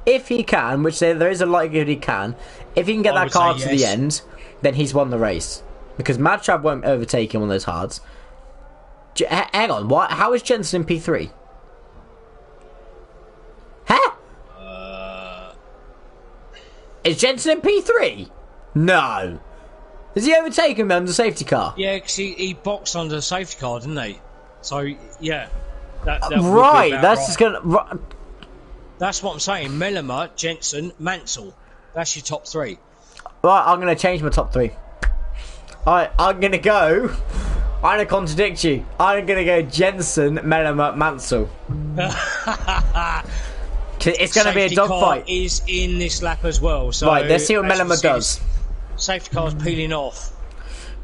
If he can, which there is a likelihood he can, if he can get that car to the end, then he's won the race. Because Madtrav won't overtake him on those hards. Hang on, how is Jensen in P3? Huh? Is Jensen in P3? No. Does he overtake him on the safety car? Yeah, because he boxed under the safety car, didn't he? So, yeah. That right, that's just going to... That's what I'm saying. Melema, Jensen, Mansell. That's your top 3. Right, I'm going to change my top 3. Alright, I'm going to go... I'm going to contradict you. I'm going to go Jensen, Melema, Mansell. It's going to be a dogfight. Is in this lap as well. So right, let's see what Melema does. Safety car's peeling off.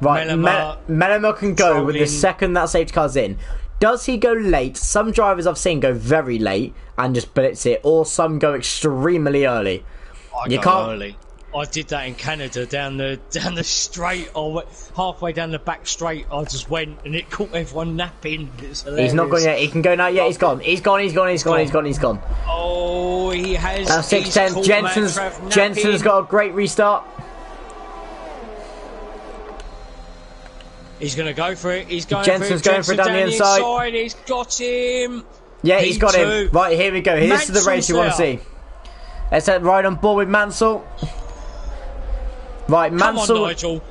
Right, Melema can go with the second that safety car's in. Does he go late? Some drivers I've seen go very late and just blitz it, or some go extremely early. I go early. I did that in Canada down the straight. Halfway down the back straight, I just went and it caught everyone napping. He's not gone yet. He can go now. Yeah, he's gone. He's gone. Oh, he has. That's 6-10. Jensen's got a great restart. He's going to go for it. Jensen's going for it down the inside. He's got him. Yeah, he's got him. Right, here we go. This is the race you want to see. Let's head right on board with Mansell. Right, Mansell. Come on, Nigel.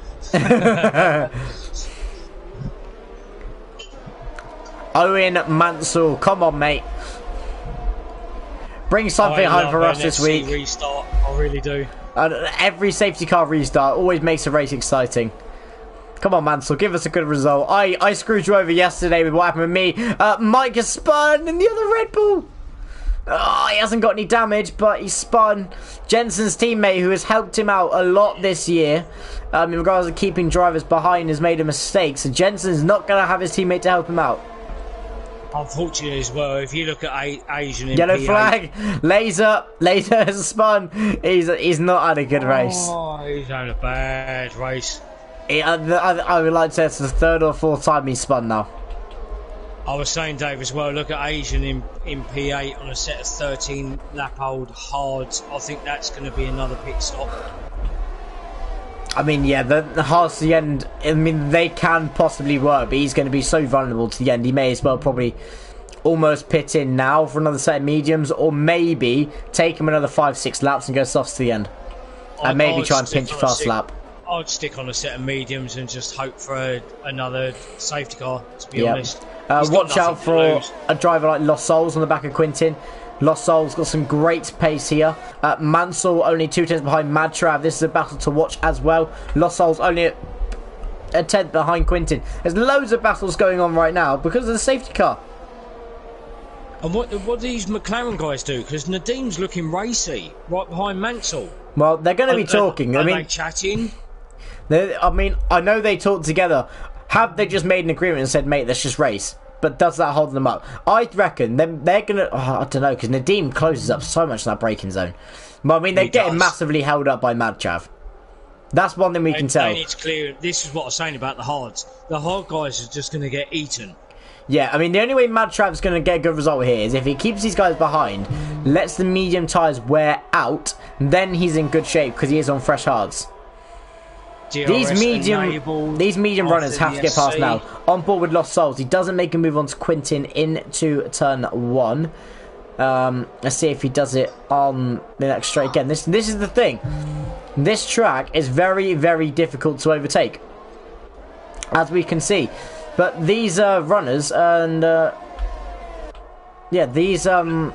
Owen Mansell, come on, mate. Bring something home for us this week. Restart. I really do. Every safety car restart always makes a race exciting. Come on, Mansell, give us a good result. I screwed you over yesterday with what happened with me. Mike has spun in the other Red Bull. Oh, he hasn't got any damage, but he's spun. Jensen's teammate, who has helped him out a lot this year, in regards to keeping drivers behind, has made a mistake. So Jensen's not going to have his teammate to help him out. Unfortunately as well, if you look at Asian in Yellow P8, flag, laser has spun. He's not had a good race. Oh, he's had a bad race. I would like to say it's the 3rd or 4th time he's spun now. I was saying, Dave, as well, look at Asian in P8 on a set of 13 lap old hards. I think that's going to be another pit stop. I mean, yeah, the hards to the end, I mean, they can possibly work, but he's going to be so vulnerable to the end. He may as well probably almost pit in now for another set of mediums, or maybe take him another 5-6 laps and go softs to the end. And maybe try and pinch a fast lap. I'd stick on a set of mediums and just hope for another safety car, to be honest. Watch out for a driver like Lost Souls on the back of Quintin. Lost Souls got some great pace here. Mansell only 2 tenths behind Madtrav. This is a battle to watch as well. Lost Souls only a tenth behind Quintin. There's loads of battles going on right now because of the safety car. And what do these McLaren guys do? Because Nadeem's looking racy right behind Mansell. Well, they're going to be talking. Are they chatting? I mean, I know they talked together. Have they just made an agreement and said, mate, let's just race? But does that hold them up? I reckon they're going to... I don't know, because Nadeem closes up so much in that braking zone. But I mean, they're getting massively held up by Madtrav. That's one thing we can tell. It's clear. This is what I was saying about the hards. The hard guys are just going to get eaten. Yeah, I mean, the only way Mad Trav's going to get a good result here is if he keeps these guys behind, lets the medium tyres wear out, then he's in good shape because he is on fresh hards. These medium runners have to get past now. On board with Lost Souls. He doesn't make a move on to Quintin into turn 1. Let's see if he does it on the next straight again. This is the thing. This track is very, very difficult to overtake, as we can see. But these runners and yeah, these well,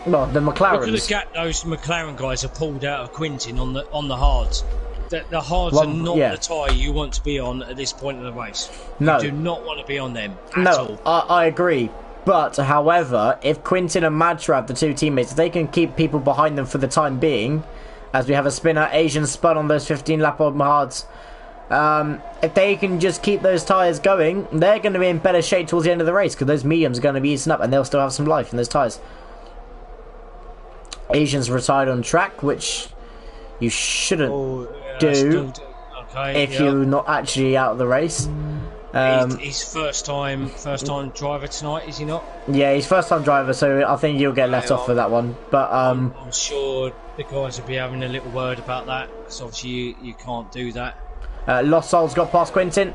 the McLarens. Look at the gap those McLaren guys have pulled out of Quintin on the hards. The hards are not the tyre you want to be on at this point of the race. No. You do not want to be on them at all. I agree. But, however, if Quintin and Madtrav, the two teammates, if they can keep people behind them for the time being, as we have a spinner, Asian spun on those 15-lap-old hards, if they can just keep those tyres going, they're going to be in better shape towards the end of the race, because those mediums are going to be eaten up, and they'll still have some life in those tyres. Asians retired on track, which you shouldn't do if you're not actually out of the race. He's first time driver tonight, is he not? Yeah, he's first time driver, so I think he'll get let off for that one. But I'm sure the guys will be having a little word about that, because obviously you can't do that. Lost Souls got past Quintin.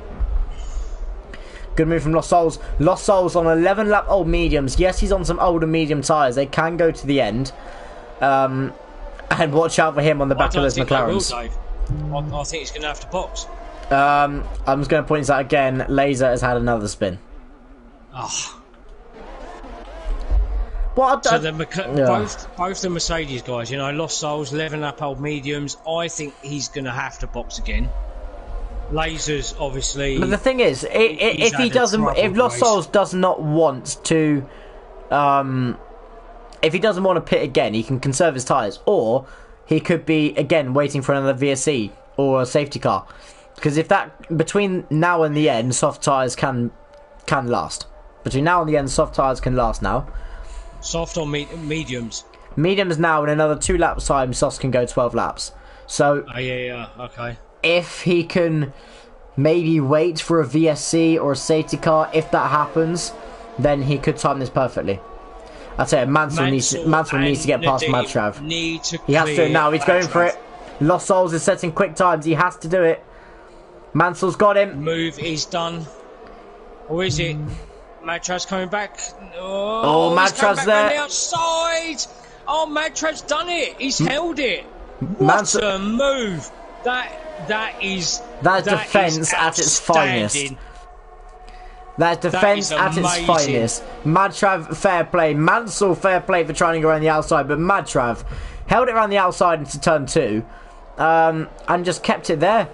Good move from Lost Souls. Lost Souls on 11-lap old mediums. Yes, he's on some older medium tyres. They can go to the end. And watch out for him on the back of those McLarens. I think he's going to have to box. I'm just going to point this out again. Laser has had another spin. Oh. What? So both the Mercedes guys, you know, Lost Souls, 11-lap old mediums. I think he's going to have to box again. Lasers, obviously. But the thing is, if he doesn't, if Lost Souls does not want to, if he doesn't want to pit again, he can conserve his tyres, or he could be again waiting for another VSC or a safety car. Because if that, between now and the end, soft tyres can last. Between now and the end, soft tyres can last now. Soft or mediums? Mediums now, in another 2 laps time, softs can go 12 laps. So, okay. If he can maybe wait for a VSC or a safety car, if that happens, then he could time this perfectly. I'd say Mansell needs to get past Madtrav. He has to do it now. He's going for it. Lost Souls is setting quick times. He has to do it. Mansell's got him. Move is done. Or is it? Madtrav's coming back. Oh, Madtrav's there. The outside. Oh, Madtrav's done it. He's held it. What a move. That is defence at its finest. That's defence at its finest. Madtrav, fair play. Mansell, fair play for trying to go around the outside, but Madtrav held it around the outside into turn 2 and just kept it there.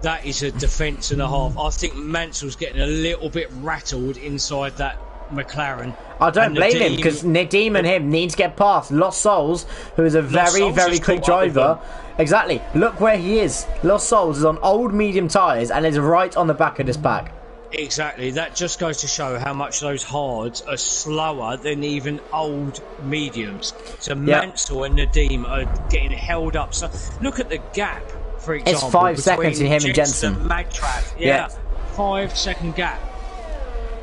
That is a defence and a half. I think Mansell's getting a little bit rattled inside that McLaren. I don't blame him, because Nadim and him need to get past Lost Souls, who is a very, very quick driver. Exactly. Look where he is. Lost Souls is on old medium tyres and is right on the back of this pack. Exactly. That just goes to show how much those hards are slower than even old mediums. So Mansell and Nadim are getting held up. So look at the gap, for example. It's 5 seconds in him and Jensen. Yeah. 5 second gap.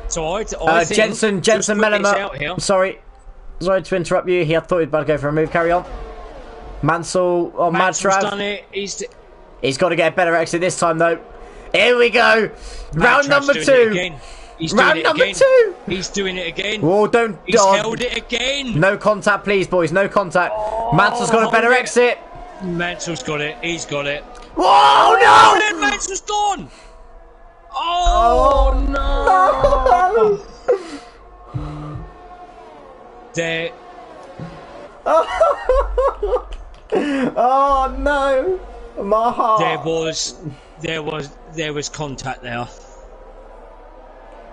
So I think Jensen Mellema. Sorry to interrupt you. He thought he'd better go for a move. Carry on. Mansell on Madtrav. Done it. He's got to get a better exit this time, though. Here we go. Round number 2. Round number 2. He's doing it again. Oh, don't. He's held it again. No contact, please, boys. No contact. Mansell's got a better exit. Mansell's got it. He's got it. Whoa, no! Mansell's gone. Oh, no. There. Oh no, my heart. There was contact there.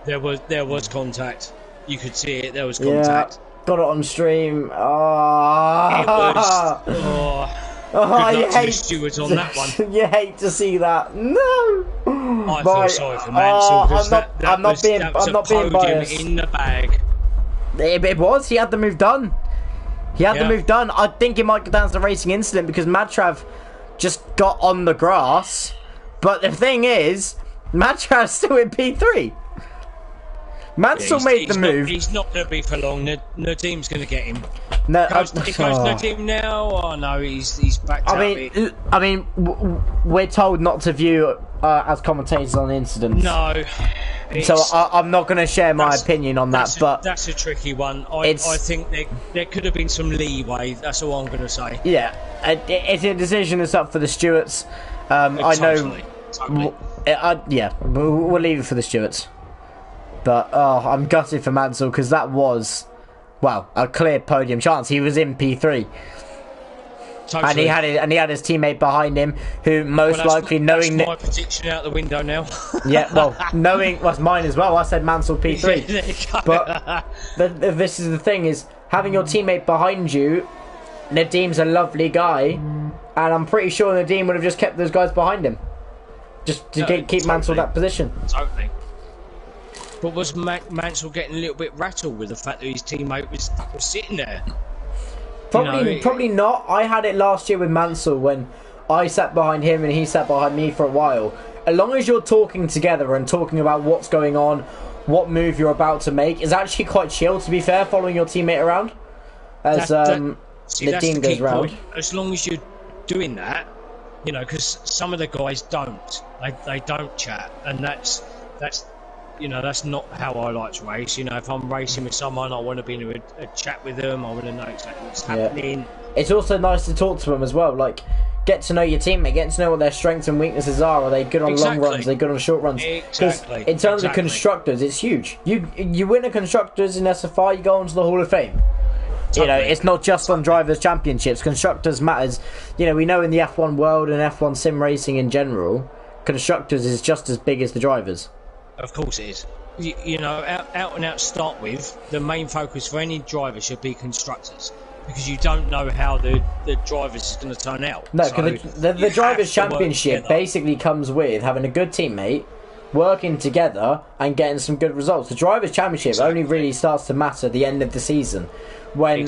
There was contact. You could see it. There was contact. Yeah, got it on stream. Oh. It was. You hate stewards on that one. You hate to see that. No. I feel sorry for Mansell. I'm not being biased. In the bag. It was. He had the move done. The move done. I think it might go down to the racing incident because Madtrav just got on the grass. But the thing is, Madtrav's still in P3. Mansell made the move. He's not going to be for long. Nadim's going to get him. No, He goes Nadim now. Oh no, he's back. I mean, we're told not to view as commentators on incidents. No. So I'm not going to share my opinion on that, but that's a tricky one. I think there could have been some leeway. That's all I'm going to say. Yeah, it's a decision that's up for the stewards. I know. Totally. Yeah, we'll leave it for the stewards. But I'm gutted for Mansell because that was, well, a clear podium chance. He was in P3. Totally. And he had his teammate behind him, who most likely knowing that's my prediction out the window now. Yeah, well, that's mine as well. I said Mansell P3. But this is the thing: is having your teammate behind you. Nadim's a lovely guy, and I'm pretty sure Nadim would have just kept those guys behind him, just to keep Mansell that position. Totally. But was Mansell getting a little bit rattled with the fact that his teammate was sitting there? Probably not. I had it last year with Mansell when I sat behind him and he sat behind me for a while. As long as you're talking together and talking about what's going on, what move you're about to make, is actually quite chill, to be fair, following your teammate around. As the team goes round. As long as you're doing that, because some of the guys don't. They don't chat, and that's not how I like to race. If I'm racing with someone, I want to be in a chat with them. I want to know exactly what's happening. It's also nice to talk to them as well. Like, get to know your teammate, get to know what their strengths and weaknesses are. Are they good on long runs? Are they good on short runs? Because in terms of constructors, it's huge. You win a constructors in SFI, you go on to the Hall of Fame. Totally. It's not just on drivers' championships. Constructors matters. We know in the F1 world and F1 sim racing in general, constructors is just as big as the drivers. Of course it is. Out and out start with, the main focus for any driver should be constructors, because you don't know how the drivers is going to turn out. No, because the drivers' championship basically comes with having a good teammate, working together and getting some good results. The drivers' championship only really starts to matter at the end of the season, when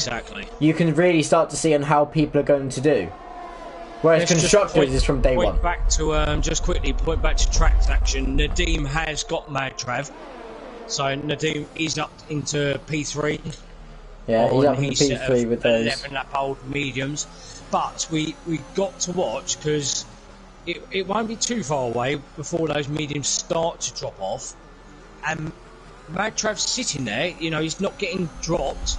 you can really start to see on how people are going to do. Whereas constructors is from day one. Just quickly point back to track action. Nadim has got Madtrav, so Nadim is up into P3. Yeah, he's up into P3 with those 11-lap-old mediums. But we got to watch, because it won't be too far away before those mediums start to drop off. And Madtrav's sitting there, he's not getting dropped,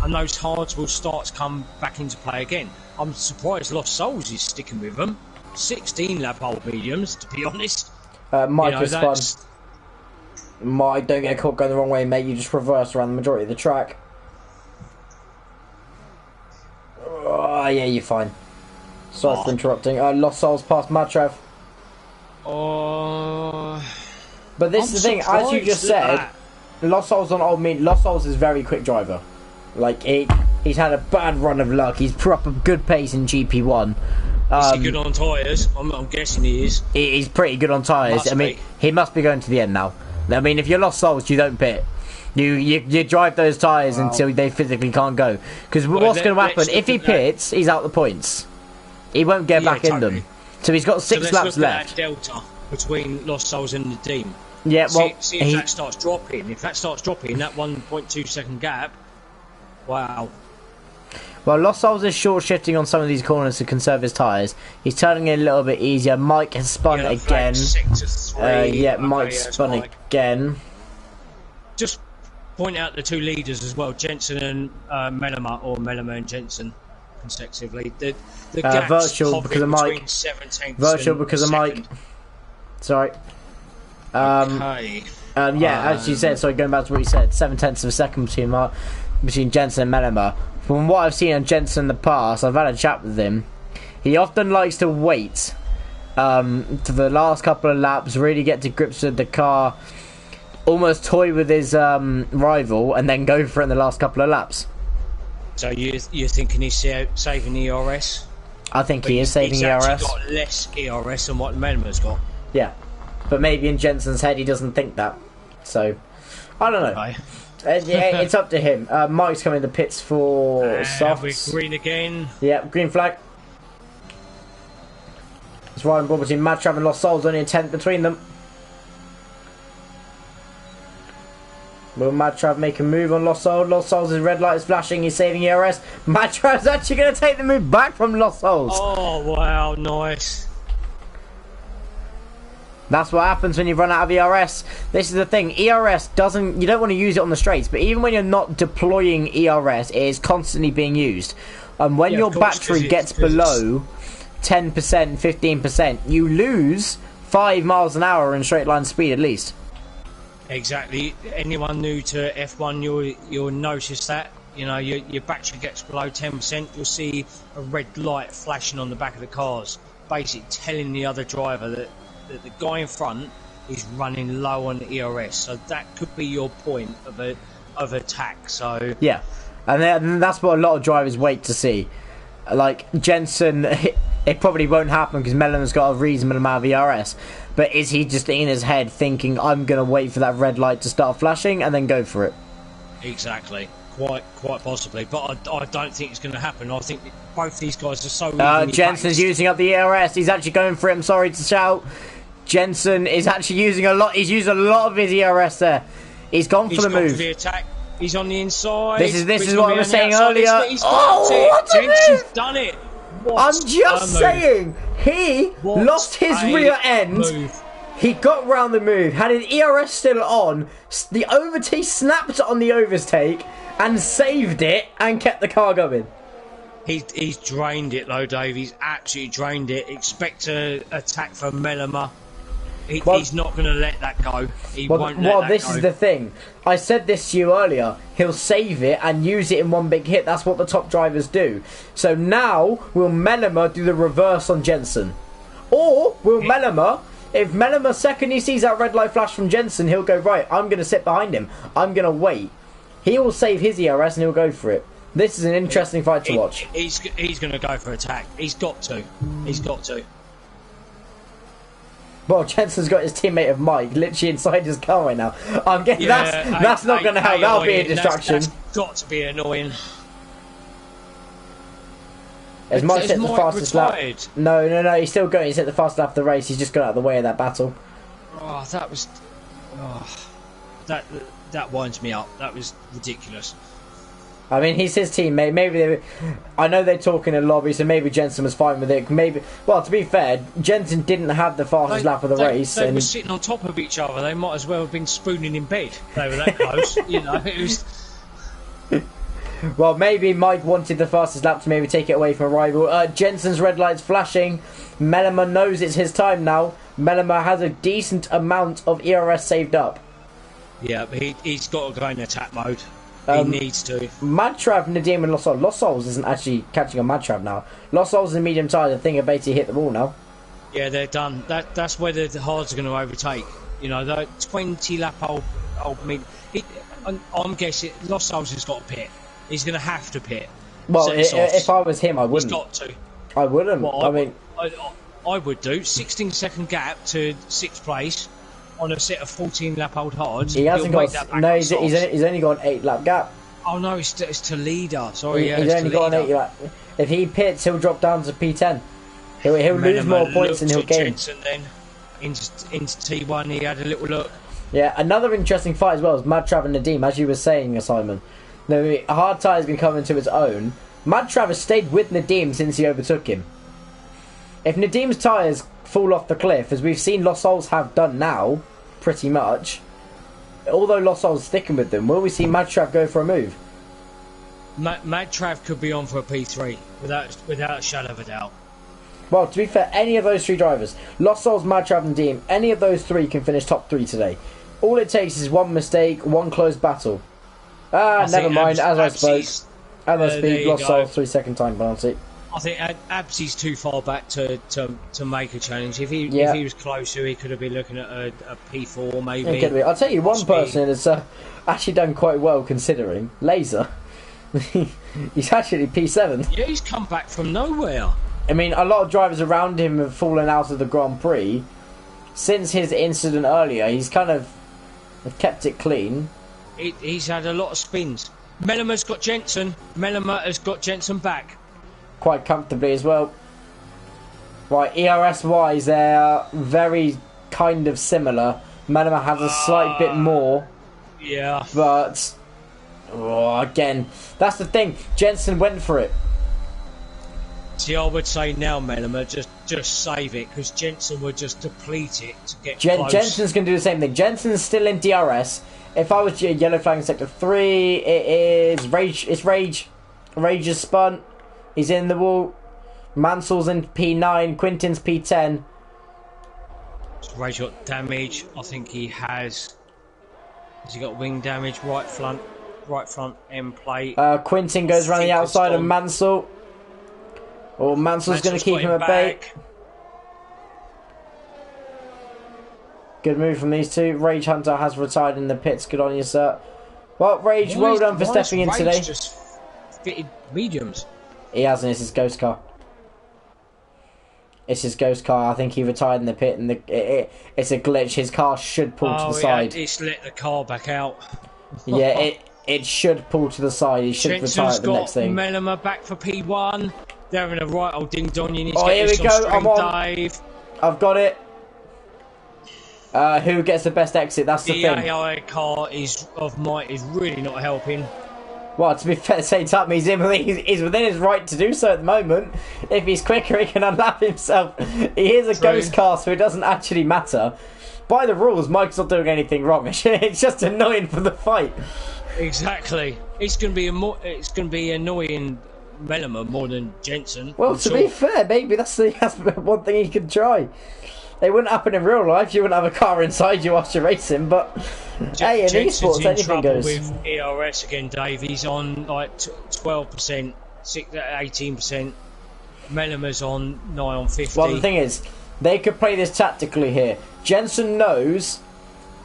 and those hards will start to come back into play again. I'm surprised Lost Souls is sticking with them. 16-lap-old mediums, to be honest. Mike is fun. Mike, don't get caught going the wrong way, mate. You just reverse around the majority of the track. Oh, yeah, you're fine. Sorry for interrupting. Lost Souls past Madtrav. But this is the thing, as you just said, Lost Souls on old mean. Lost Souls is a very quick driver. Like, he's had a bad run of luck. He's proper good pace in GP1. Is he good on tyres? I'm guessing he is. He's pretty good on tyres. He must be going to the end now. If you're Lost Souls, you don't pit. You drive those tyres until they physically can't go. Because what's going to happen, if he pits, he's out the points. He won't get back in them. So he's got 6 laps left. That delta between Lost Souls and Nadim. Yeah, well... See if that starts dropping. If that starts dropping, that 1.2 second gap... Wow. Well, Lost Souls is short shifting on some of these corners to conserve his tyres. He's turning it a little bit easier. Mike has spun again. Mike spun again. Just point out the two leaders as well, Jensen and Mellema, or Mellema and Jensen, consecutively. The gap's virtual because of Mike. Virtual because of Mike. Sorry. As you said, sorry, going back to what you said, 7/10 of a second between Jensen and Mellema. From what I've seen on Jensen in the past, I've had a chat with him. He often likes to wait to the last couple of laps, really get to grips with the car, almost toy with his rival, and then go for it in the last couple of laps. So you're thinking he's saving the ERS? I think he is saving ERS. He's actually got less ERS than what Mellema's got. Yeah, but maybe in Jensen's head he doesn't think that. So, I don't know. Okay. It's up to him. Mike's coming to pits for softs. Green again. Yeah, green flag. It's riding ball between Madtrav and Lost Souls, only a 10th between them. Will Madtrav make a move on Lost Souls? Lost Souls' red light is flashing. He's saving ERS. Madtrav's actually going to take the move back from Lost Souls. Oh, wow. Nice. That's what happens when you run out of ERS. This is the thing. ERS doesn't... You don't want to use it on the straights. But even when you're not deploying ERS, it is constantly being used. And when your battery gets below 10%, 15%, you lose 5 miles an hour in straight line speed at least. Exactly. Anyone new to F1, you'll notice that. You know, your battery gets below 10%, you'll see a red light flashing on the back of the cars, basically telling the other driver that the guy in front is running low on ERS. So that could be your point of attack. So yeah, and that's what a lot of drivers wait to see. Like Jensen, it probably won't happen because Mellon's got a reasonable amount of ERS. But is he just in his head thinking, I'm going to wait for that red light to start flashing and then go for it? Exactly. Quite possibly. But I don't think it's going to happen. I think both these guys are so... Jensen's using up the ERS. He's actually going for it. I'm sorry to shout. Jensen is actually using a lot. He's used a lot of his ERS there. He's gone for the move. For the attack. He's on the inside. This is what I was saying earlier. Jensen's done it. I'm just saying, he lost his rear end. He got round the move, had his ERS still on. The overtake snapped on the overtake and saved it and kept the car going. He's drained it though, Dave. He's absolutely drained it. Expect an attack from Mellema. He's not going to let that go. He won't let that go. Well, this is the thing. I said this to you earlier. He'll save it and use it in one big hit. That's what the top drivers do. So now, will Mellema do the reverse on Jensen? Or will Mellema, if Mellema second he sees that red light flash from Jensen, he'll go, right, I'm going to sit behind him. I'm going to wait. He will save his ERS and he'll go for it. This is an interesting fight to watch. He's going to go for attack. He's got to. He's got to. Well, Jensen's got his teammate of Mike literally inside his car right now. I'm getting that's not going to help. That'll be a distraction. That's got to be annoying. Has Mike hit the fastest lap? No. He's still going. He's hit the fastest lap of the race. He's just got out of the way of that battle. Oh, that was. Oh, that winds me up. That was ridiculous. I mean, he's his teammate. Maybe I know they're talking in lobby, so maybe Jensen was fine with it. Maybe, well, to be fair, Jensen didn't have the fastest lap of the race. They were sitting on top of each other. They might as well have been spooning in bed. They were that close. You know, it was. Well, maybe Mike wanted the fastest lap to maybe take it away from a rival. Jensen's red light's flashing. Mellema knows it's his time now. Mellema has a decent amount of ERS saved up. Yeah, but he's got to go in attack mode. He needs to. Madtrav, Nadim and Lost Souls. Lost Souls isn't actually catching on Madtrav now. Lost Souls and medium tyres, I think, have basically hit the wall now. Yeah, they're done. That's where the hards are going to overtake. You know, the 20 lap old mid. I'm guessing Lost Souls has got to pit. He's going to have to pit. Well, if I was him, I wouldn't. He's got to. I wouldn't. Well, I mean, I would do 16-second gap to 6th place. On a set of 14 lap old hards. He hasn't got. No, he's only got an 8 lap gap. Oh no, it's to leader. Sorry, he's only got an 8 lap. If he pits, he'll drop down to P10. He'll lose more points than he'll gain. Jensen then into T1, he had a little look. Yeah, another interesting fight as well is Madtrav and Nadim, as you were saying, Simon. The hard tyre's going to come into its own. Madtrav has stayed with Nadim since he overtook him. If Nadim's tyres fall off the cliff, as we've seen Lost Souls have done now, pretty much, although Lost Souls sticking with them, will we see Madtrav go for a move? Madtrav could be on for a P3 without a shadow of a doubt. Well, to be fair, any of those three drivers, Lost Souls, Madtrav and Nadim, any of those three can finish top 3 today. All it takes is one mistake, one close battle. Never mind, as I spoke. As I speak, Lost Souls 3-second time penalty. I think Absy's too far back to make a challenge. If he was closer, he could have been looking at a P4 maybe. Could be. I'll tell you one person that's actually done quite well considering. Laser. He's actually P7. Yeah, he's come back from nowhere. I mean, a lot of drivers around him have fallen out of the Grand Prix. Since his incident earlier, he's kind of kept it clean. He's had a lot of spins. Mellema's got Jensen. Mellema has got Jensen back. Quite comfortably as well. Right, ERS wise, they're very kind of similar. Mellema has a slight bit more. Yeah. But again, that's the thing. Jensen went for it. See, I would say now, Melema, just save it, because Jensen would just deplete it to get close. Jensen's going to do the same thing. Jensen's still in DRS. If I was yellow flag in sector 3, it is Rage. It's Rage. Rage is spun. He's in the wall. Mansel's in P9. Quintin's P10. Rage got damage. I think he has. Has he got wing damage? Right front end plate. Quintin goes around the outside of Mansell. Or Mansel's going to keep him at bay. Good move from these two. Rage Hunter has retired in the pits. Good on you, sir. Well, Rage, well done for stepping in today. Just fitted mediums. He hasn't. It's his ghost car. It's his ghost car. I think he retired in the pit, and it's a glitch. His car should pull to the side. It's let the car back out. Yeah, it should pull to the side. He should retire at the next thing. Melema back for P1. They're having a right old ding dong. You need to here we go. I'm on. Dave. I've got it. Who gets the best exit? That's the thing. The AI car is really not helping. Well, to be fair, same time he's within his right to do so at the moment. If he's quicker, he can unlap himself. He is a ghost car, so it doesn't actually matter. By the rules, Mike's not doing anything wrong. It's just annoying for the fight. Exactly. It's going to be annoying Melema more than Jensen. Well, to be fair, maybe that's one thing he could try. It wouldn't happen in real life. You wouldn't have a car inside you whilst you're racing, but hey, in esports, anything goes. With ERS again, Dave. He's on like 12%, 18%. Melema's on 9 on 50. Well, the thing is, they could play this tactically here. Jensen knows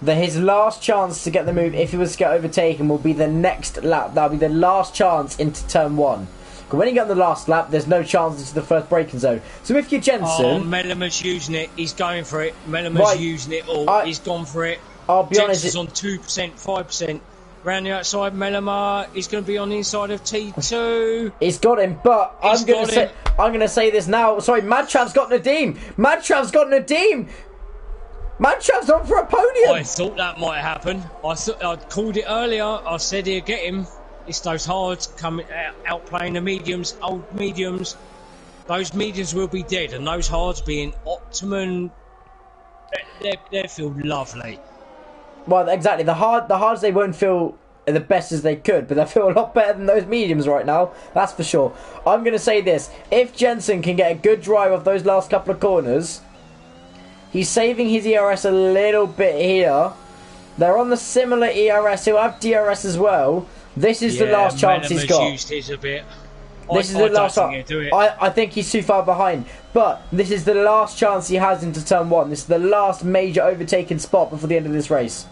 that his last chance to get the move, if he was to get overtaken, will be the next lap. That'll be the last chance into turn 1. When you get on the last lap, there's no chance into the first braking zone. So if you're Jensen... Melema's using it. He's going for it. Melema's using it all. He's gone for it. I'll be honest... Jensen's on 2%, 5%. Round the outside, Melema is going to be on the inside of T2. He's got him, but I'm going to say this now. Sorry, Madtrav's got Nadim. Madtrav's got Nadim. Madtrav's on for a podium. I thought that might happen. I'd called it earlier. I said he'd get him. It's those hards coming outplaying the mediums, old mediums. Those mediums will be dead, and those hards being optimum, they feel lovely. Well, exactly. The hards they won't feel the best as they could, but they feel a lot better than those mediums right now. That's for sure. I'm going to say this: if Jensen can get a good drive off those last couple of corners, he's saving his ERS a little bit here. They're on the similar ERS. He'll have DRS as well. This is the last chance he's got. Used his a bit. This is the last chance. I think he's too far behind. But this is the last chance he has into turn 1. This is the last major overtaking spot before the end of this race.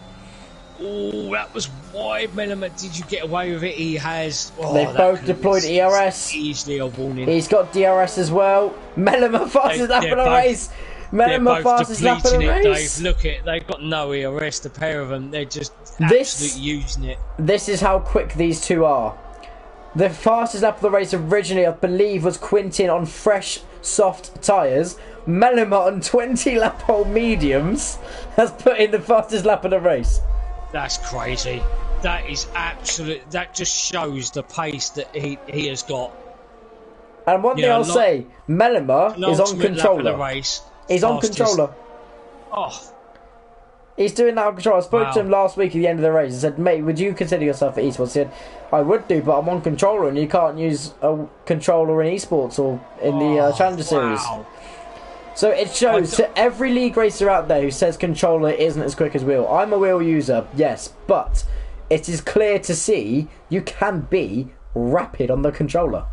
Oh, that was wide, Melema. Did you get away with it? He has. Oh, they've both deployed ERS. Easily a warning. He's got DRS as well. Melema fastest lap in a race. Melema fastest lap in a race. Dave. Look at they've got no ERS. The pair of them, they're just absolutely using it. This is how quick these two are. The fastest lap of the race originally, I believe, was Quintin on fresh, soft tyres. Melema on 20 lap old mediums has put in the fastest lap of the race. That's crazy. That is absolute. That just shows the pace that he has got. And one thing I'll say, Melema is on controller. He's on controller. Oh. He's doing that on controller. I spoke to him last week at the end of the race. I said, mate, would you consider yourself at esports? He said, I would do, but I'm on controller and you can't use a controller in esports or in the Challenger Series. So it shows to every league racer out there who says controller isn't as quick as wheel. I'm a wheel user, yes, but it is clear to see you can be rapid on the controller.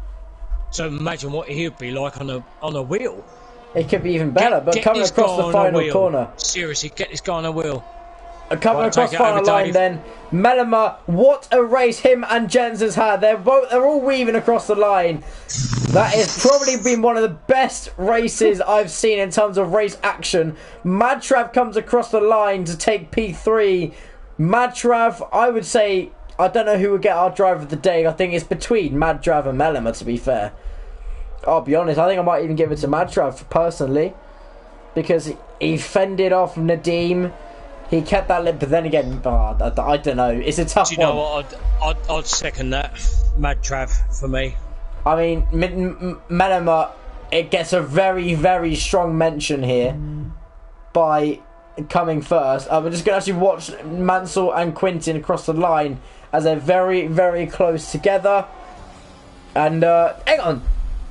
So imagine what he'd be like on a wheel. It could be even better, but coming across the final corner. Seriously, get this guy on a wheel. Coming across the final line then. Melema, what a race him and Jensen's had. They're all weaving across the line. That has probably been one of the best races I've seen in terms of race action. Madtrav comes across the line to take P3. Madtrav, I would say, I don't know who would get our driver of the day. I think it's between Madtrav and Melema, to be fair. I'll be honest, I think I might even give it to Madtrav personally, because he fended off Nadim. he kept that lip, but then again, I don't know. It's a tough one. Do you know what? I'd second that. Mad Trav for me. I mean, Melema, it gets a very, very strong mention here by coming first. We're just going to actually watch Mansell and Quintin across the line as they're very, very close together. And, hang on.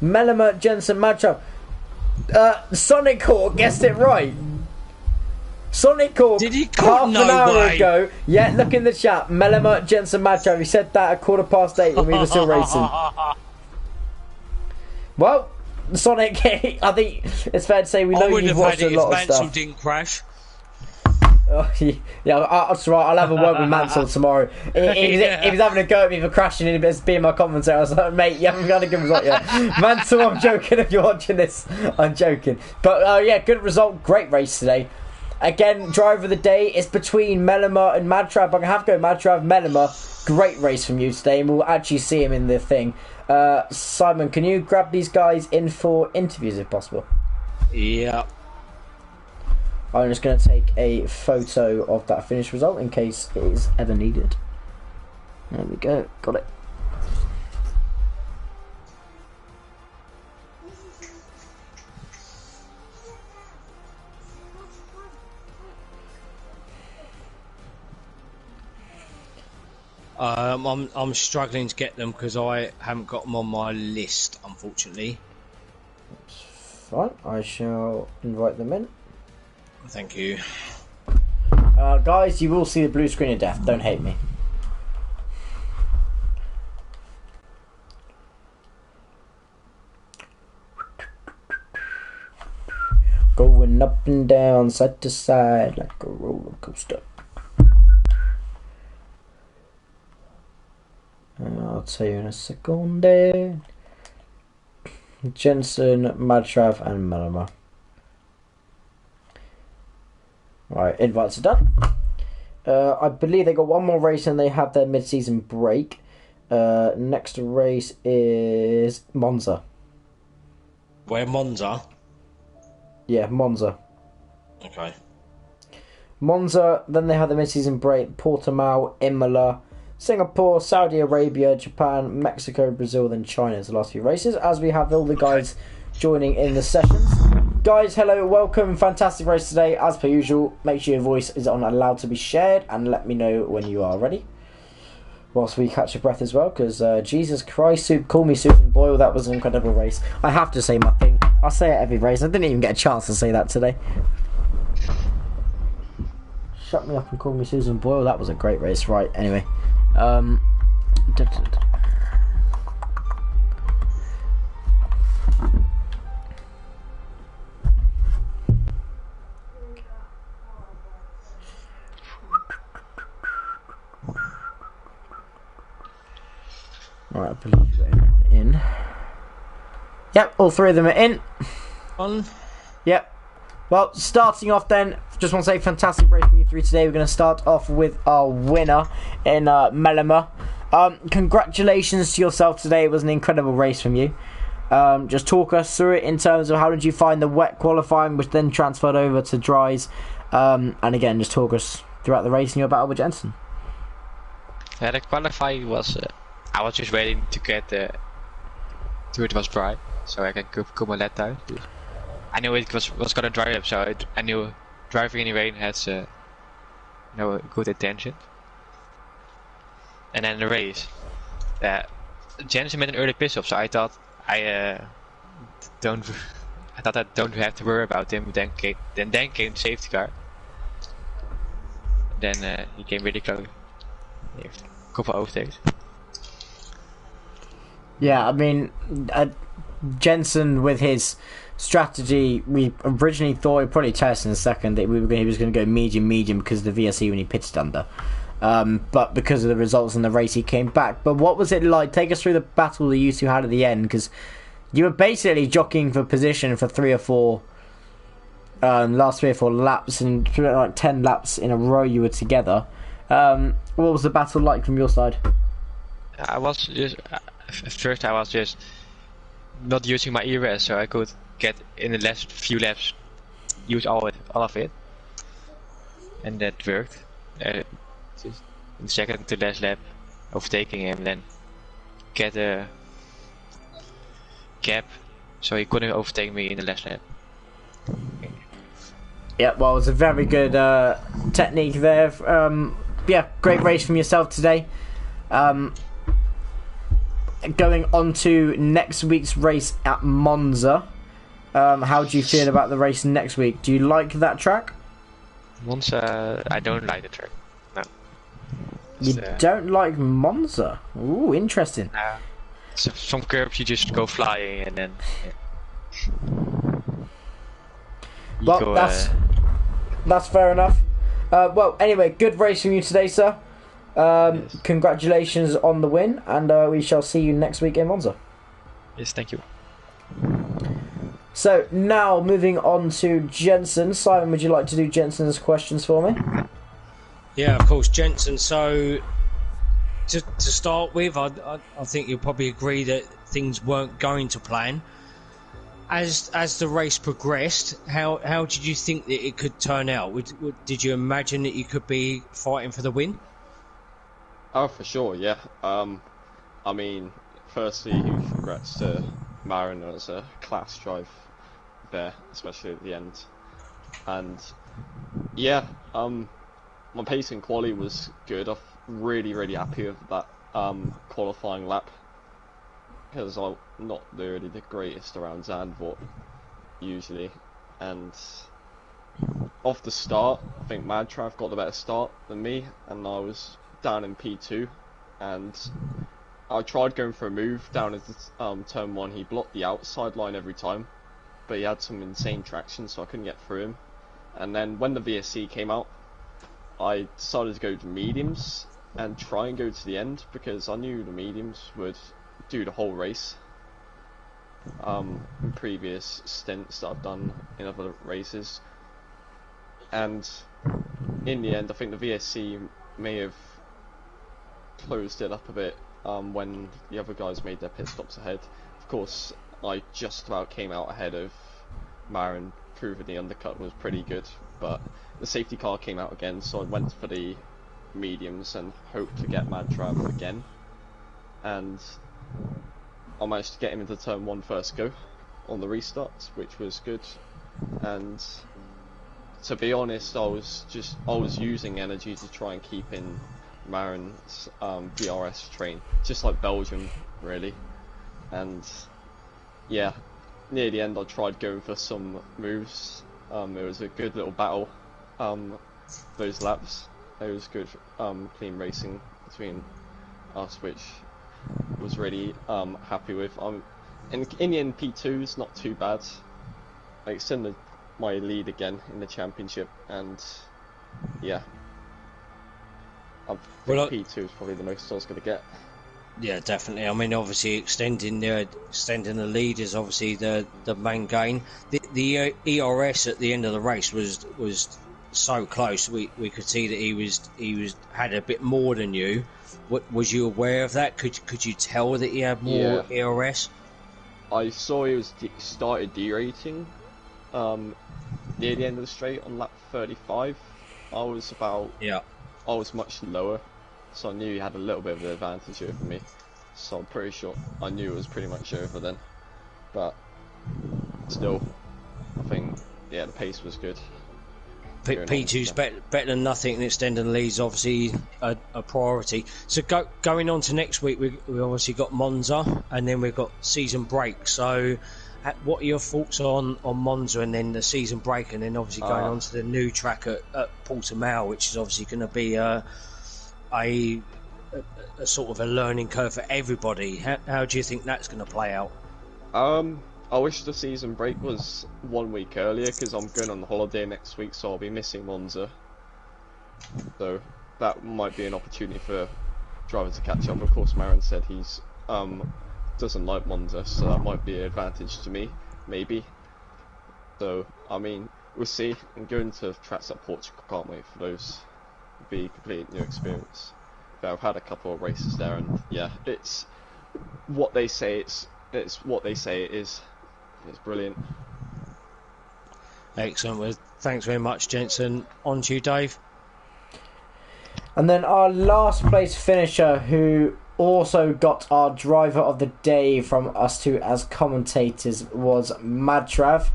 Melema, Jensen, Madtrav. Sonic Hawk guessed it right. Sonic Hawk, did he half an hour ago. Yeah, look in the chat. Melema, Jensen, Madtrav. He said that at 8:15 when we were still racing. Well, Sonic, I think it's fair to say we know you've watched a lot of stuff. Mansell didn't crash. Oh, yeah, that's right. I'll have a word with Mansell tomorrow. If he's having a go at me for crashing in being my commentator, I was like, mate, you haven't got a good result yet. Mansell, I'm joking. If you're watching this, I'm joking. But yeah, good result. Great race today. Again, driver of the day is between Melema and Madtrav. I'm going to have to go Madtrav, Melema. Great race from you today, and we'll actually see him in the thing. Simon, can you grab these guys in for interviews if possible? Yeah. I'm just going to take a photo of that finished result in case it is ever needed. There we go, got it. I'm struggling to get them because I haven't got them on my list, unfortunately. That's fine, I shall invite them in. Thank you. Guys, you will see the blue screen of death, don't hate me. Going up and down, side to side, like a roller coaster. I'll tell you in a second. Jensen, Madtrav, and Melema. Right, invites are done. I believe they got one more race and they have their mid-season break. Next race is Monza. Where, Monza? Yeah, Monza. Okay. Monza, then they have the mid-season break. Portimao, Imola, Singapore, Saudi Arabia, Japan, Mexico, Brazil, then China is the last few races, as we have all the guys joining in the sessions. Guys, hello, welcome. Fantastic race today. As per usual, make sure your voice is on allowed to be shared and let me know when you are ready. Whilst we catch your breath as well, because Jesus Christ, call me Susan Boyle, that was an incredible race. I have to say my thing. I say it every race. I didn't even get a chance to say that today. Shut me up and call me Susan Boyle. That was a great race. Right, anyway. Right, I believe they're in. Yep, all three of them are in. On. Yep. Well, starting off then, just want to say fantastic race from you three today. We're going to start off with our winner in Melema. Congratulations to yourself today. It was an incredible race from you. Just talk us through it in terms of how did you find the wet qualifying, which then transferred over to dries. And again, just talk us throughout the race and your battle with Jensen. Yeah, the qualifying was... I was just waiting to get to it was dry, so I can cool my let down. I knew it was gonna dry up, so I knew driving in the rain has good intention. And then the race, Jensen made an early piss off, so I thought I don't have to worry about him. Then came the safety car. Then he came really close. A couple of overtakes. Yeah, I mean, Jensen with his strategy, we originally thought he'd probably test in a second that he was going to go medium because of the VSE when he pitched under. But because of the results in the race, he came back. But what was it like? Take us through the battle that you two had at the end, because you were basically jockeying for position for last 3 or 4 laps, and like 10 laps in a row you were together. What was the battle like from your side? I was just at first I was just not using my ERS, so I could get in the last few laps use all of it. and that worked. Just in second to last lap, overtaking him, then get a gap, so he couldn't overtake me in the last lap. Yeah, well, it was a very good technique there. Yeah, great race from yourself today. Going on to next week's race at Monza. How do you feel about the race next week? Do you like that track? Monza, I don't like the track. No. You don't like Monza? Ooh, interesting. So some curbs you just go flying and then. Yeah. Well, that's fair enough. Well, anyway, good race from you today, sir. Yes. Congratulations on the win, and we shall see you next week in Monza. Yes, thank you. So now moving on to Jensen. Simon, would you like to do Jensen's questions for me? Yeah, of course, Jensen. So to start with, I think you'll probably agree that things weren't going to plan. As the race progressed, how did you think that it could turn out? Did you imagine that you could be fighting for the win? Oh, for sure, yeah. I mean, firstly, huge congrats to Marin. It was a class drive there, especially at the end. And yeah, my pace in quali was good. I'm really happy with that qualifying lap, because I'm not really the greatest around Zandvoort usually. And off the start, I think Madtrav got the better start than me, and I was down in P2, and I tried going for a move down into turn 1. He blocked the outside line every time, but he had some insane traction, so I couldn't get through him. And then when the VSC came out, I decided to go to mediums and try and go to the end, because I knew the mediums would do the whole race. In previous stints that I've done in other races, and in the end I think the VSC may have closed it up a bit when the other guys made their pit stops ahead. Of course, I just about came out ahead of Marin, proving the undercut was pretty good, but the safety car came out again, so I went for the mediums and hoped to get Madtrav again, and I managed to get him into turn 1 first go on the restart, which was good. And to be honest, I was using energy to try and keep in Marin's DRS train, just like Belgium really. And yeah, near the end I tried going for some moves. It was a good little battle those laps. It was good clean racing between us, which was really happy with. In the end, P2 is not too bad. I extended my lead again in the championship, and yeah, I think P2 is probably the most I was going to get. Yeah, definitely. I mean, obviously extending the lead is obviously the main gain. The ERS at the end of the race was so close. We could see that he had a bit more than you. Was you aware of that? Could you tell that he had more ERS? I saw he started derating near the end of the straight on lap 35. I was much lower, so I knew he had a little bit of an advantage over me. So I'm pretty sure I knew it was pretty much over then. But still, I think the pace was good. P2's better than nothing, and extending the lead's obviously a priority. So going on to next week, we obviously got Monza, and then we've got season break. So what are your thoughts on Monza and then the season break, and then obviously going on to the new track at Portimao, which is obviously going to be a sort of a learning curve for everybody. How do you think that's going to play out? I wish the season break was 1 week earlier, because I'm going on holiday next week, so I'll be missing Monza. So that might be an opportunity for drivers to catch up. Of course, Marin said he's doesn't like Monza, so that might be an advantage to me, maybe. So I mean, we'll see. And going to tracks like Portugal, can't wait for those. It'll be a complete new experience. But I've had a couple of races there, and yeah, it's what they say. It's what they say it is. It's brilliant. Excellent. Well, thanks very much, Jensen. On to you, Dave. And then our last place finisher, who also got our driver of the day from us two as commentators, was Madtrav.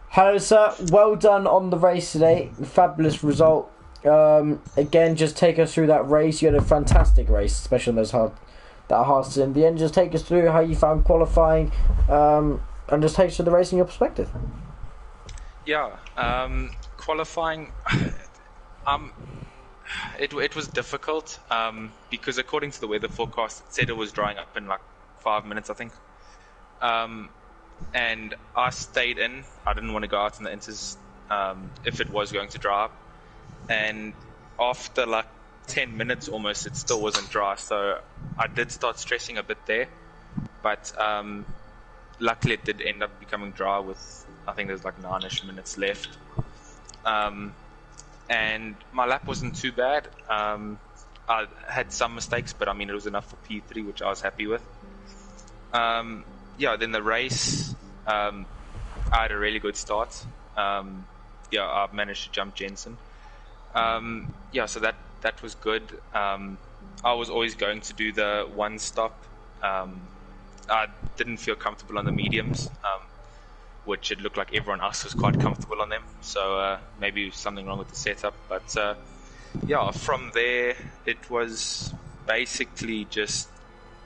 Hello, sir. Well done on the race today. Fabulous result. Again, just take us through that race. You had a fantastic race, especially on those hard in the end. Just take us through how you found qualifying, and just take us through the race in your perspective. Yeah, qualifying. It was difficult because according to the weather forecast, it said it was drying up in like 5 minutes, I think. And I stayed in. I didn't want to go out in the inters if it was going to dry up. And after like 10 minutes almost, it still wasn't dry. So I did start stressing a bit there. But luckily it did end up becoming dry with, I think there's like 9-ish minutes left. And my lap wasn't too bad. I had some mistakes, but I mean it was enough for P3, which I was happy with. Then the race, I had a really good start. I managed to jump Jensen. So that was good. I was always going to do the one stop. I didn't feel comfortable on the mediums, which it looked like everyone else was quite comfortable on them. So maybe something wrong with the setup. But from there, it was basically just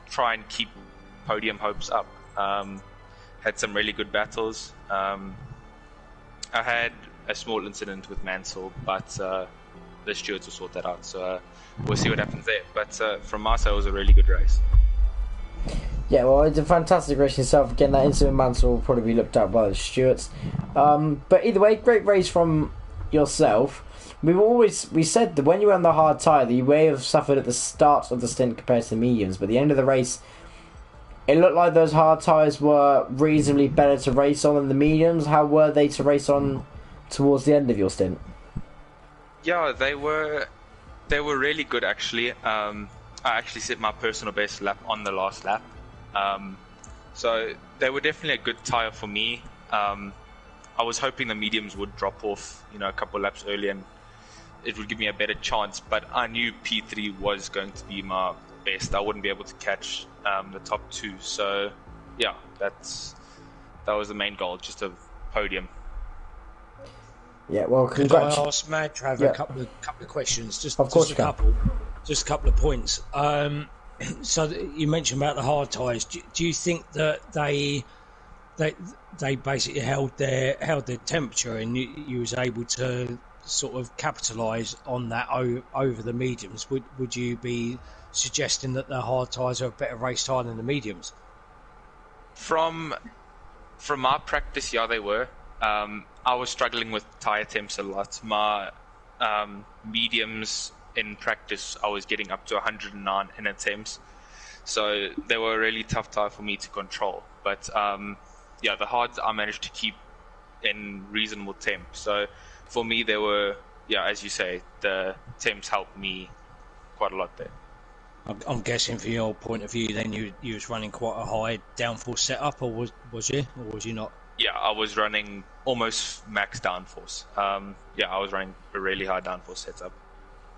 try and keep podium hopes up. Had some really good battles. I had a small incident with Mansell, but the stewards will sort that out. So we'll see what happens there. But from my side, it was a really good race. Yeah, well, it's a fantastic race itself. Again, that incident with Mansell will probably be looked at by the stewards. But either way, great race from yourself. We said that when you were on the hard tyre, that you may have suffered at the start of the stint compared to the mediums, but at the end of the race, it looked like those hard tyres were reasonably better to race on than the mediums. How were they to race on towards the end of your stint? Yeah, they were really good actually. I actually set my personal best lap on the last lap. So they were definitely a good tyre for me. I was hoping the mediums would drop off, a couple laps early and it would give me a better chance, but I knew P3 was going to be my best. I wouldn't be able to catch the top two. So yeah, that was the main goal, just a podium. Yeah, well, Could I ask Madtrav a couple of questions? Just a couple of points. So you mentioned about the hard tyres. Do you think that they basically held their temperature and you was able to sort of capitalise on that over the mediums? Would you be suggesting that the hard tyres are a better race tyre than the mediums? From my practice, yeah, they were. I was struggling with tyre temps a lot. My mediums in practice, I was getting up to 109 in attempts, so they were a really tough tyre for me to control. But the hards I managed to keep in reasonable temp. So for me, they were, as you say, the temps helped me quite a lot there. I'm guessing from your point of view, then you was running quite a high downforce setup, or was you not? Yeah, I was running almost max downforce. I was running a really high downforce setup.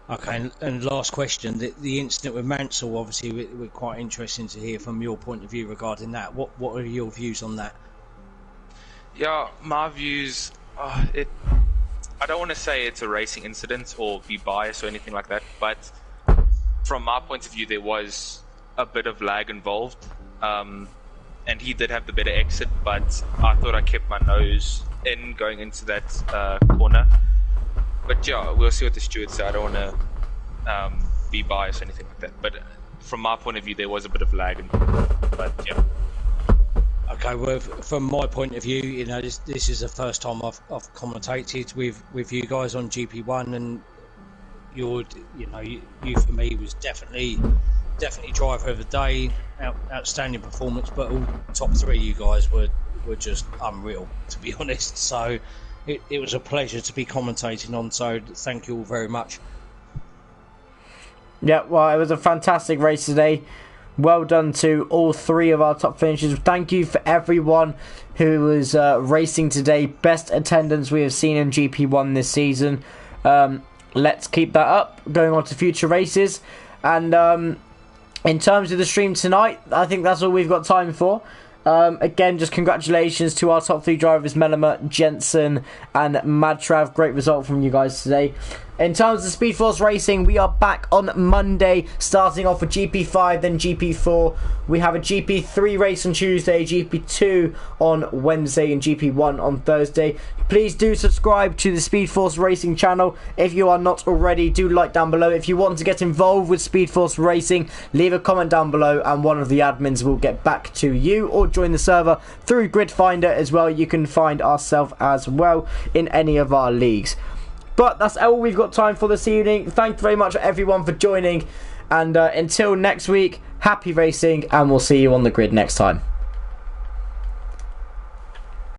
Okay, and last question, the incident with Mansell, obviously we're quite interested to hear from your point of view regarding that. What are your views on that? Yeah, my views, I don't want to say it's a racing incident or be biased or anything like that, but from my point of view, there was a bit of lag involved. And he did have the better exit, but I thought I kept my nose in going into that corner. But yeah, we'll see what the stewards say. I don't want to be biased or anything like that. But from my point of view, there was a bit of lag involved. But yeah. Okay, well, from my point of view, this is the first time I've commentated with you guys on GP1, and you for me was definitely driver of the day, outstanding performance, but all top three you guys were just unreal, to be honest. So it was a pleasure to be commentating on, so thank you all very much. Yeah, well, it was a fantastic race today. Well done to all three of our top finishers. Thank you for everyone who was racing today. Best attendance we have seen in GP1 this season. let's keep that up, going on to future races. And in terms of the stream tonight, I think that's all we've got time for. Again, just congratulations to our top 3 drivers, Melema, Jensen and Madtrav. Great result from you guys today. In terms of Speed Force Racing, we are back on Monday, starting off with GP5, then GP4. We have a GP3 race on Tuesday, GP2 on Wednesday, and GP1 on Thursday. Please do subscribe to the Speed Force Racing channel if you are not already. Do like down below. If you want to get involved with Speed Force Racing, leave a comment down below and one of the admins will get back to you, or join the server through Grid Finder as well. You can find ourselves as well in any of our leagues. But that's all we've got time for this evening. Thank you very much everyone for joining, and until next week, happy racing, and we'll see you on the grid next time.